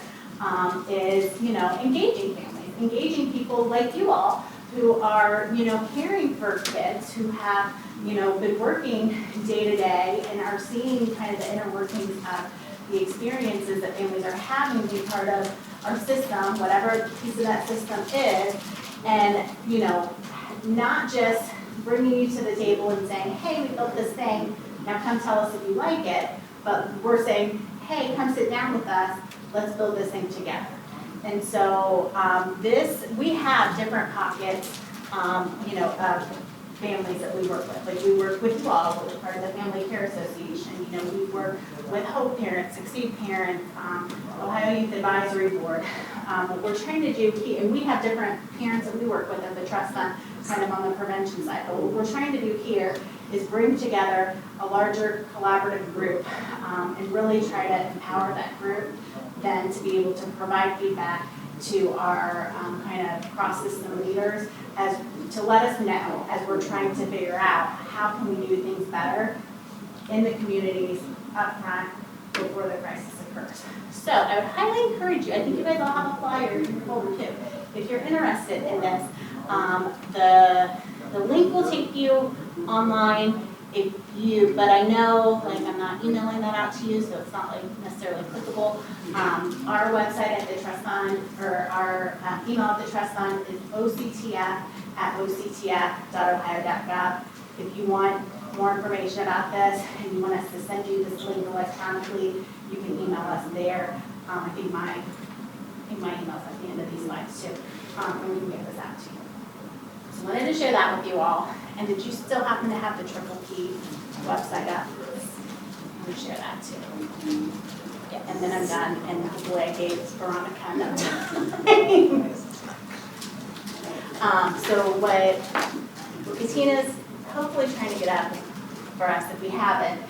is, engaging families, engaging people like you all who are, caring for kids who have, been working day to day and are seeing kind of the inner workings of the experiences that families are having to be part of our system, whatever piece of that system is, and, not just bringing you to the table and saying, hey, we built this thing, now come tell us if you like it, but we're saying, hey, come sit down with us, let's build this thing together. And so we have different pockets, of families that we work with. Like we work with you all, we're part of the Family Care Association. We work with Hope Parents, Succeed Parents, Ohio Youth Advisory Board. What we're trying to do here, and we have different parents that we work with at the trust fund, kind of on the prevention side. But what we're trying to do here is bring together a larger collaborative group and really try to empower that group then to be able to provide feedback to our kind of cross-system leaders as to let us know as we're trying to figure out how can we do things better in the communities up front before the crisis occurs. So I would highly encourage you, I think you guys all have a flyer in your folder too. If you're interested in this, the link will take you online but I know, I'm not emailing that out to you, so it's not necessarily clickable. Our website at the trust fund, or our email at the trust fund is octf@octf.ohio.gov. If you want more information about this and you want us to send you this link electronically, you can email us there. I think my email's at the end of these slides too, and we can get this out to you. So I wanted to share that with you all. And did you still happen to have the Triple P website up? I'm going to share that too. Yeah, and then I'm done, and hopefully I gave Veronica enough. So what Katina's hopefully trying to get up for us if we haven't.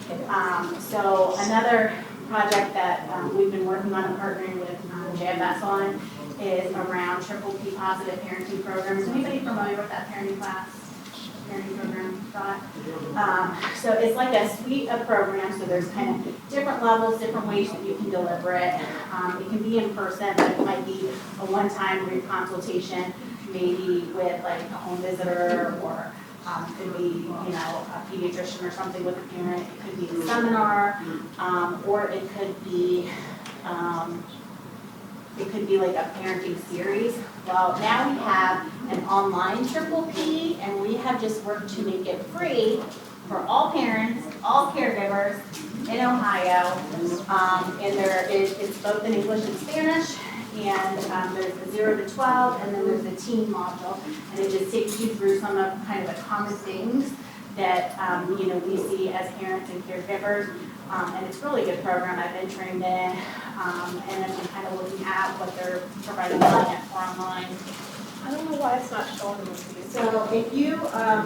So another project that we've been working on and partnering with JFS on is around Triple P positive parenting programs. Anybody familiar with that parenting program thought? So it's like a suite of programs, so there's kind of different levels, different ways that you can deliver it. It can be in person, but it might be a one-time group consultation, maybe with like a home visitor, or could be, a pediatrician or something with a parent. It could be a seminar, or it could be like a parenting series. Well, now we have an online Triple P, and we have just worked to make it free for all parents, all caregivers in Ohio. And it's both in English and Spanish, and there's a 0 to 12, and then there's a teen module, and it just takes you through some of kind of the common things that we see as parents and caregivers. And it's a really good program. I've been trained in, and I've been kind of looking at what they're providing content for online. I don't know why it's not showing this to you. So if you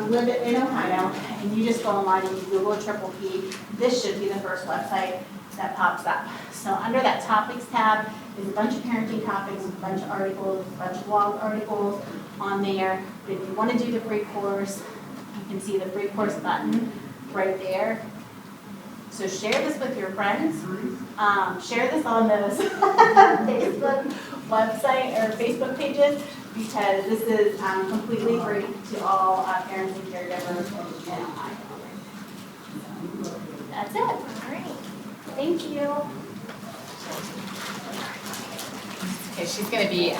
live in Ohio and you just go online and you Google Triple P, this should be the first website that pops up. So under that topics tab is a bunch of parenting topics, a bunch of articles, a bunch of blog articles on there. But if you want to do the free course, you can see the free course button right there. So share this with your friends. Share this on those Facebook website or Facebook pages, because this is completely free to all parents and caregivers in Ohio. That's it. All right. Thank you. Okay, she's gonna be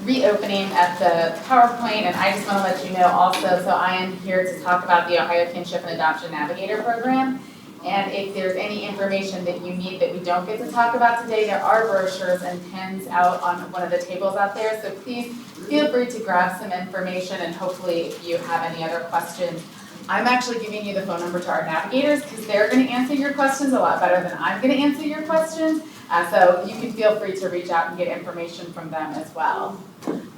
reopening at the PowerPoint, and I just wanna let you know also, so I am here to talk about the Ohio Kinship and Adoption Navigator Program. And if there's any information that you need that we don't get to talk about today, there are brochures and pens out on one of the tables out there. So please feel free to grab some information, and hopefully if you have any other questions, I'm actually giving you the phone number to our navigators because they're gonna answer your questions a lot better than I'm gonna answer your questions. So you can feel free to reach out and get information from them as well.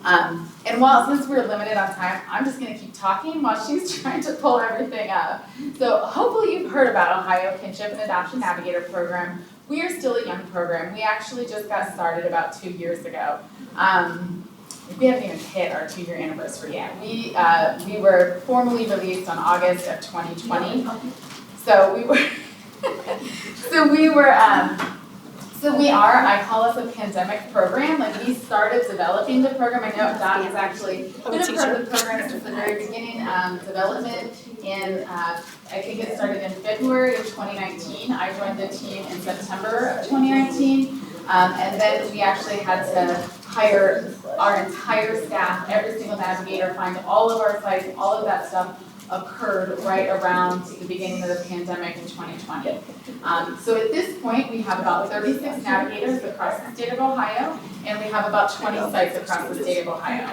And since we're limited on time, I'm just gonna keep talking while she's trying to pull everything up. So hopefully you've heard about Ohio Kinship and Adoption Navigator Program. We are still a young program. We actually just got started about 2 years ago. We haven't even hit our 2-year anniversary yet. We were formally released on August of 2020. I call us a pandemic program. Like, we started developing the program. I know Dot has actually been a part of the program since the very beginning, development in, I think it started in February of 2019. I joined the team in September of 2019. And then we actually had to hire our entire staff, every single navigator, find all of our sites, all of that stuff occurred right around the beginning of the pandemic in 2020. So at this point, we have about 36 navigators across the state of Ohio, and we have about 20 sites across the state of Ohio.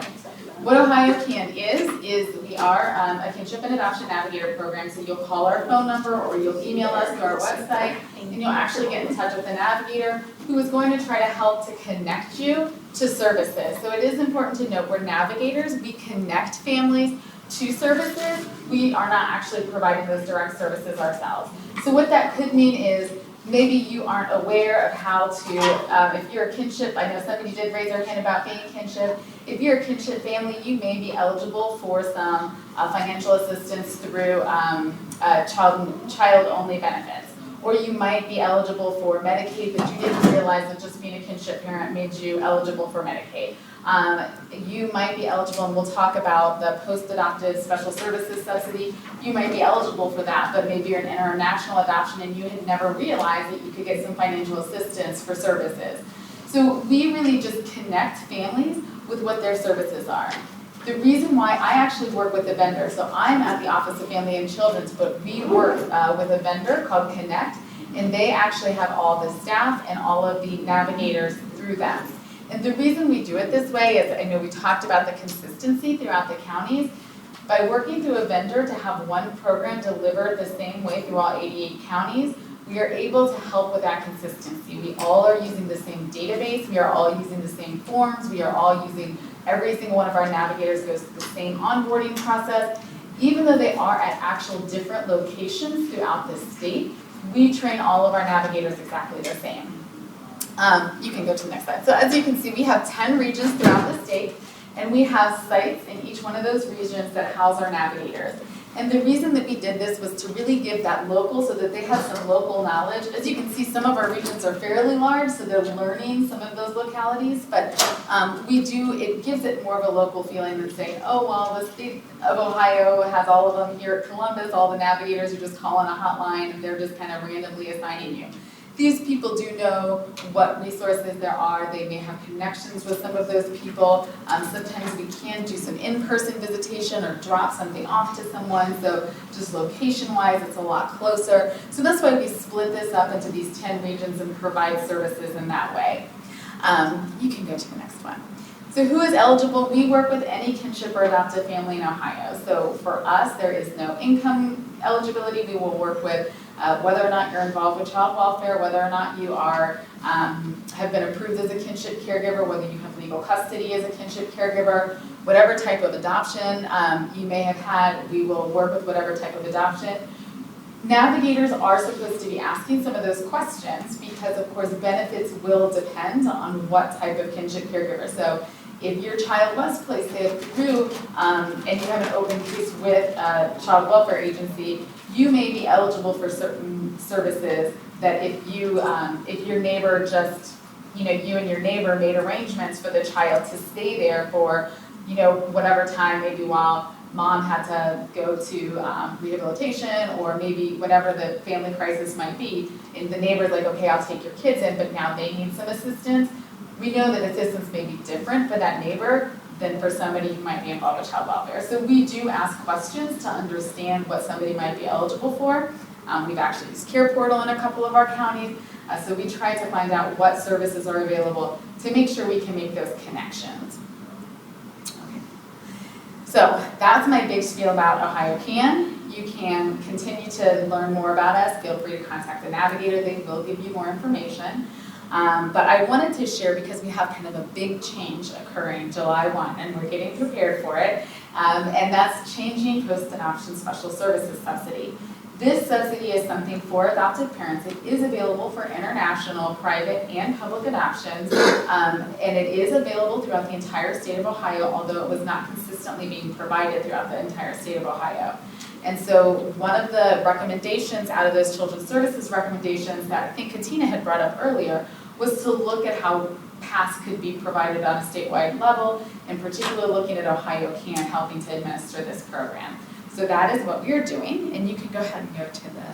What Ohio Can is we are a kinship and adoption navigator program, so you'll call our phone number or you'll email us to our website, and you'll actually get in touch with a navigator who is going to try to help to connect you to services. So it is important to note we're navigators, we connect families to services. We are not actually providing those direct services ourselves. So what that could mean is maybe you aren't aware of how to, if you're a kinship, I know somebody did raise their hand about being kinship. If you're a kinship family, you may be eligible for some financial assistance through child-only benefits. Or you might be eligible for Medicaid, but you didn't realize that just being a kinship parent made you eligible for Medicaid. You might be eligible, and we'll talk about the post-adoptive special services subsidy. You might be eligible for that, but maybe you're an international adoption and you had never realized that you could get some financial assistance for services. So we really just connect families with what their services are. The reason why I actually work with a vendor, so I'm at the Office of Family and Children's, but we work with a vendor called Connect, and they actually have all the staff and all of the navigators through them. And the reason we do it this way is, I know we talked about the consistency throughout the counties. By working through a vendor to have one program delivered the same way through all 88 counties, we are able to help with that consistency. We all are using the same database, we are all using the same forms, we are all using, every single one of our navigators goes through the same onboarding process. Even though they are at actual different locations throughout the state, we train all of our navigators exactly the same. You can go to the next slide. So as you can see, we have 10 regions throughout the state, and we have sites in each one of those regions that house our navigators. And the reason that we did this was to really give that local, so that they have some local knowledge. As you can see, some of our regions are fairly large, so they're learning some of those localities, but it gives it more of a local feeling than saying, oh, well, the state of Ohio has all of them here at Columbus, all the navigators are just calling a hotline and they're just kind of randomly assigning you. These people do know what resources there are. They may have connections with some of those people. Sometimes we can do some in-person visitation or drop something off to someone. So just location-wise, it's a lot closer. So that's why we split this up into these 10 regions and provide services in that way. You can go to the next one. So who is eligible? We work with any kinship or adoptive family in Ohio. So for us, there is no income eligibility. We will work with whether or not you're involved with child welfare, whether or not you are have been approved as a kinship caregiver, whether you have legal custody as a kinship caregiver, whatever type of adoption you may have had, we will work with whatever type of adoption. Navigators are supposed to be asking some of those questions because, of course, benefits will depend on what type of kinship caregiver. So if your child was placed there through, and you have an open case with a child welfare agency, you may be eligible for certain services that if your neighbor just, you and your neighbor made arrangements for the child to stay there for, whatever time, maybe while mom had to go to rehabilitation, or maybe whatever the family crisis might be, and the neighbor's like, okay, I'll take your kids in, but now they need some assistance. We know that assistance may be different for that neighbor than for somebody who might be involved with child welfare. So we do ask questions to understand what somebody might be eligible for. We've actually used Care Portal in a couple of our counties. So we try to find out what services are available to make sure we can make those connections. Okay. So that's my big spiel about Ohio Can. You can continue to learn more about us. Feel free to contact the navigator. They will give you more information. But I wanted to share, because we have kind of a big change occurring July 1, and we're getting prepared for it, and that's changing post-adoption special services subsidy. This subsidy is something for adoptive parents. It is available for international, private, and public adoptions, and it is available throughout the entire state of Ohio, although it was not consistently being provided throughout the entire state of Ohio. And so one of the recommendations out of those children's services recommendations that I think Katina had brought up earlier was to look at how PASS could be provided on a statewide level, in particular looking at Ohio Can helping to administer this program. So that is what we are doing, and you can go ahead and go to the,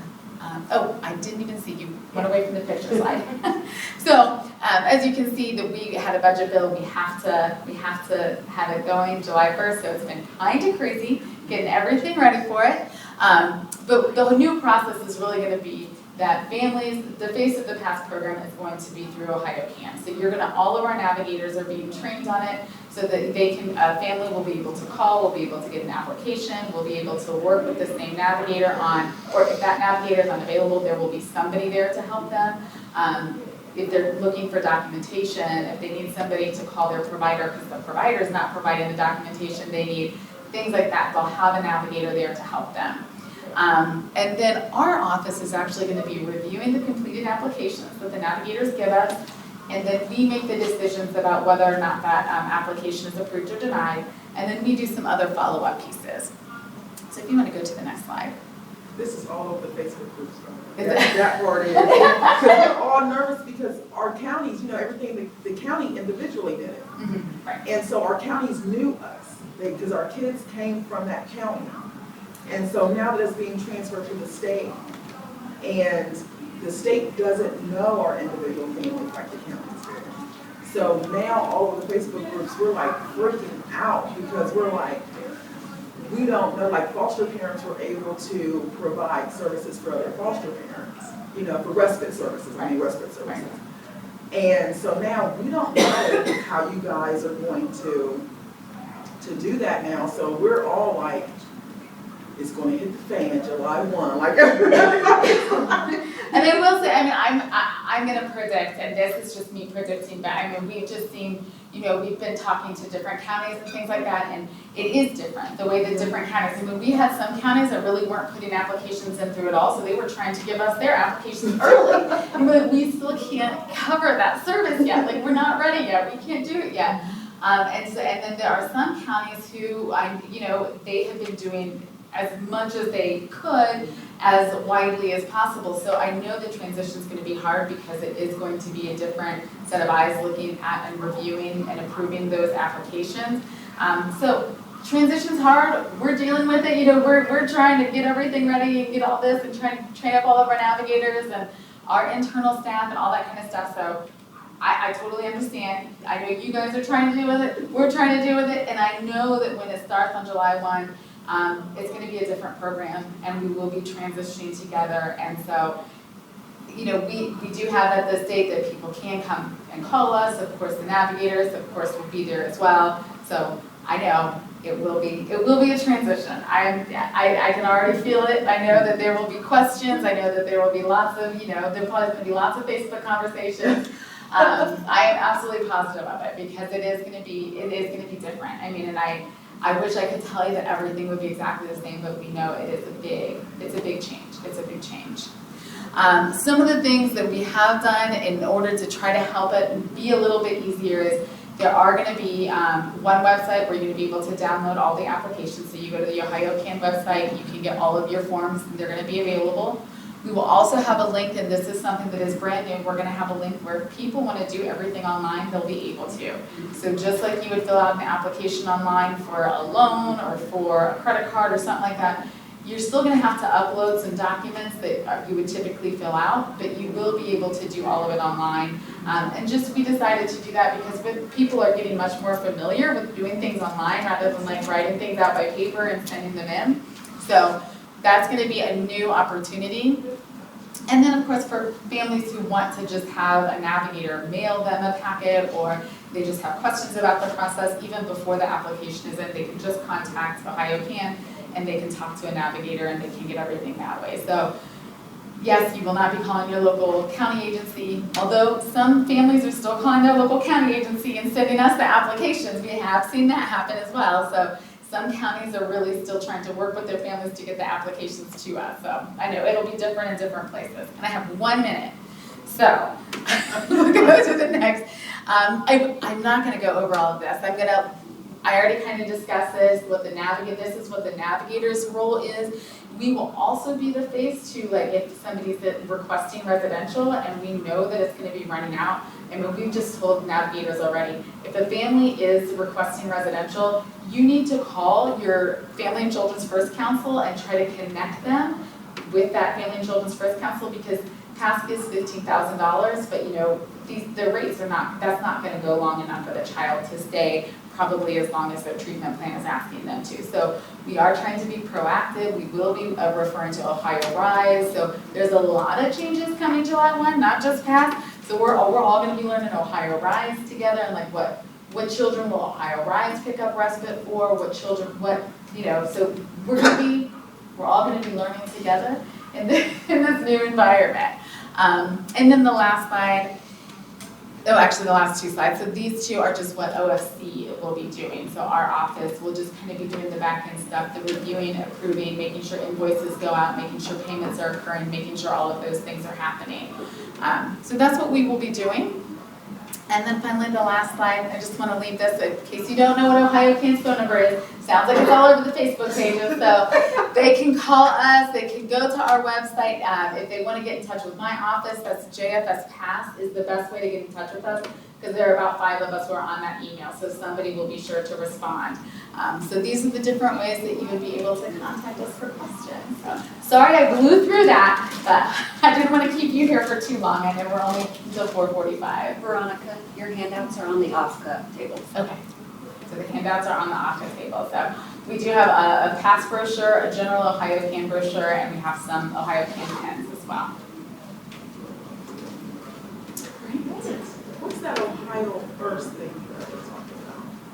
oh, I didn't even see you, went away from the picture slide. So as you can see, that we had a budget bill, we have to have it going July 1st, so it's been kind of crazy getting everything ready for it. But the new process is really going to be that families, the face of the PASS program is going to be through Ohio Can. So all of our navigators are being trained on it, so that they can, a family will be able to call, will be able to get an application, will be able to work with the same navigator on, or if that navigator is unavailable, there will be somebody there to help them. If they're looking for documentation, if they need somebody to call their provider because the provider is not providing the documentation they need, things like that, they'll have a navigator there to help them. And then our office is actually going to be reviewing the completed applications that the navigators give us, and then we make the decisions about whether or not that application is approved or denied, and then we do some other follow-up pieces. So if you want to go to the next slide. This is all over the Facebook groups. Is That part is. Because we're all nervous because our counties, everything, the county individually did it. Mm-hmm. Right. And so our counties knew us because our kids came from that county. And so now that it's being transferred to the state, and the state doesn't know our individual families like the counties do. So now all of the Facebook groups, we're like freaking out because we're like, we don't know, like foster parents were able to provide services for other foster parents, for respite services, respite services. Right. And so now we don't know how you guys are going to do that now. So we're all like, it's going to hit the fan July 1, like everybody. And I will say, I'm going to predict, and this is just me predicting, but we've just seen, we've been talking to different counties and things like that, and it is different, the way that different counties, we had some counties that really weren't putting applications in through it all, so they were trying to give us their applications early, and we're like, we still can't cover that service yet, like we're not ready yet, we can't do it yet. And then there are some counties who, they have been doing as much as they could, as widely as possible. So I know the transition is going to be hard because it is going to be a different set of eyes looking at and reviewing and approving those applications. So transition's hard. We're dealing with it. We're trying to get everything ready and get all this and trying to train up all of our navigators and our internal staff and all that kind of stuff. So I totally understand. I know you guys are trying to deal with it. We're trying to deal with it. And I know that when it starts on July 1, it's going to be a different program, and we will be transitioning together. And so, we do have at the state that people can come and call us. Of course, the navigators, of course, will be there as well. So I know it will be a transition. I can already feel it. I know that there will be questions. I know that there will be lots of, there'll probably going to be lots of Facebook conversations. I am absolutely positive of it because it is going to be different. And I wish I could tell you that everything would be exactly the same, but we know it's a big change. It's a big change. Some of the things that we have done in order to try to help it and be a little bit easier is there are going to be one website where you're going to be able to download all the applications. So you go to the Ohio Can website, you can get all of your forms, and they're going to be available. We will also have a link, and this is something that is brand new, we're gonna have a link where if people wanna do everything online, they'll be able to. So just like you would fill out an application online for a loan or for a credit card or something like that, you're still gonna have to upload some documents that you would typically fill out, but you will be able to do all of it online. And just, we decided to do that because people are getting much more familiar with doing things online rather than like writing things out by paper and sending them in. So that's gonna be a new opportunity. And then of course for families who want to just have a navigator mail them a packet, or they just have questions about the process, even before the application is in, they can just contact Ohio Can and they can talk to a navigator and they can get everything that way. So yes, you will not be calling your local county agency, although some families are still calling their local county agency and sending us the applications. We have seen that happen as well. So some counties are really still trying to work with their families to get the applications to us. So I know it'll be different in different places. And I have 1 minute. So we'll go to the next. I'm not going to go over all of this. I already kind of discussed this, this is what the navigator's role is. We will also be the face to, like, if somebody's requesting residential and we know that it's going to be running out, and we've just told navigators already, if a family is requesting residential, you need to call your Family and Children's First Council and try to connect them with that Family and Children's First Council, because task is $15,000, but you know, the rates are not, that's not going to go long enough for the child to stay probably as long as their treatment plan is asking them to. So we are trying to be proactive. We will be referring to Ohio Rise. So there's a lot of changes coming July 1, not just PASS. So we're all going to be learning Ohio Rise together, and like what children will Ohio Rise pick up respite for, so we're all going to be learning together in this new environment. And then the last slide, actually the last two slides. So these two are just what OFC will be doing. So our office will just kind of be doing the back end stuff, the reviewing, approving, making sure invoices go out, making sure payments are occurring, making sure all of those things are happening. So that's what we will be doing. And then finally, the last slide, I just want to leave this in case you don't know what Ohio Can's phone number is. Sounds like it's all over the Facebook pages, so they can call us, they can go to our website. If they want to get in touch with my office, that's JFS Pass is the best way to get in touch with us, because there are about 5 of us who are on that email, so somebody will be sure to respond. So these are the different ways that you would be able to contact us for questions. So, sorry I blew through that, but I didn't want to keep you here for too long. I know we're only until 4:45. Veronica, your handouts are on the OFCA table. Okay, so the handouts are on the OFCA table. So we do have a PASS brochure, a general Ohio Can brochure, and we have some Ohio Can pens as well. What's that Ohio First thing you guys were talking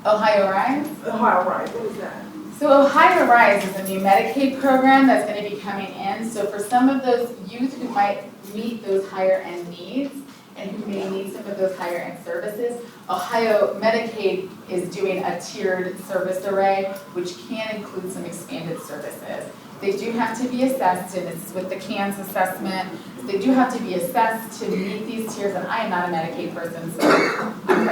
about? Ohio Rise? Ohio Rise, what is that? So Ohio Rise is a new Medicaid program that's going to be coming in. So for some of those youth who might meet those higher end needs and who may need some of those higher end services, Ohio Medicaid is doing a tiered service array, which can include some expanded services. They do have to be assessed, and it's with the CANS assessment. They do have to be assessed to meet these tiers, and I am not a Medicaid person, so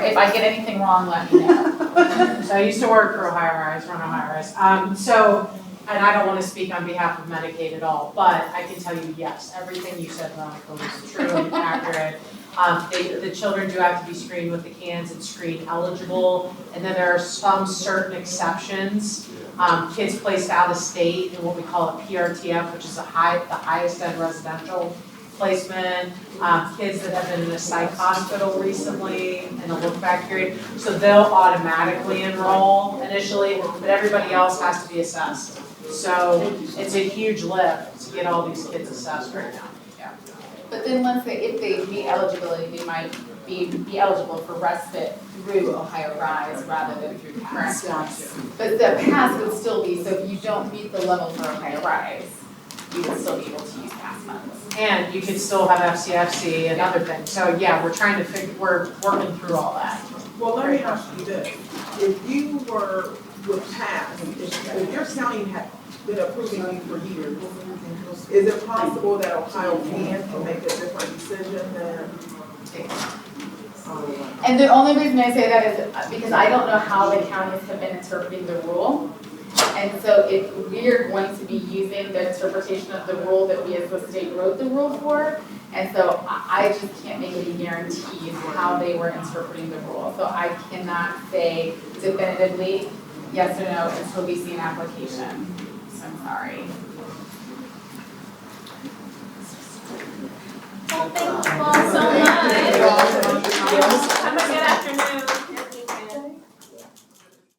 if I get anything wrong, let me know. So I used to work for Ohio Rise, run Ohio Rise. And I don't want to speak on behalf of Medicaid at all, but I can tell you, yes, everything you said, Veronica, was true and accurate. The children do have to be screened with the CANS and screen eligible, and then there are some certain exceptions. Kids placed out of state in what we call a PRTF, which is the highest end residential placement. Kids that have been in a psych hospital recently in a look-back period, so they'll automatically enroll initially, but everybody else has to be assessed. So it's a huge lift to get all these kids assessed right now. Yeah. But then if they meet eligibility, they might be eligible for respite through Ohio Rise rather than through PASS. But the PASS would still be, so if you don't meet the level for Ohio Rise, you would still be able to use PASS funds. And you could still have FCFC and other things. So yeah, we're working through all that. Well, let me ask you this. If you were with PASS, if your county had been approving you for years, is it possible that Ohio can make a different decision than? And the only reason I say that is because I don't know how the counties have been interpreting the rule. And so if we're going to be using the interpretation of the rule that we as the state wrote the rule for, and so I just can't make any guarantees how they were interpreting the rule. So I cannot say definitively yes or no until we see an application. So I'm sorry. Well, thank you all so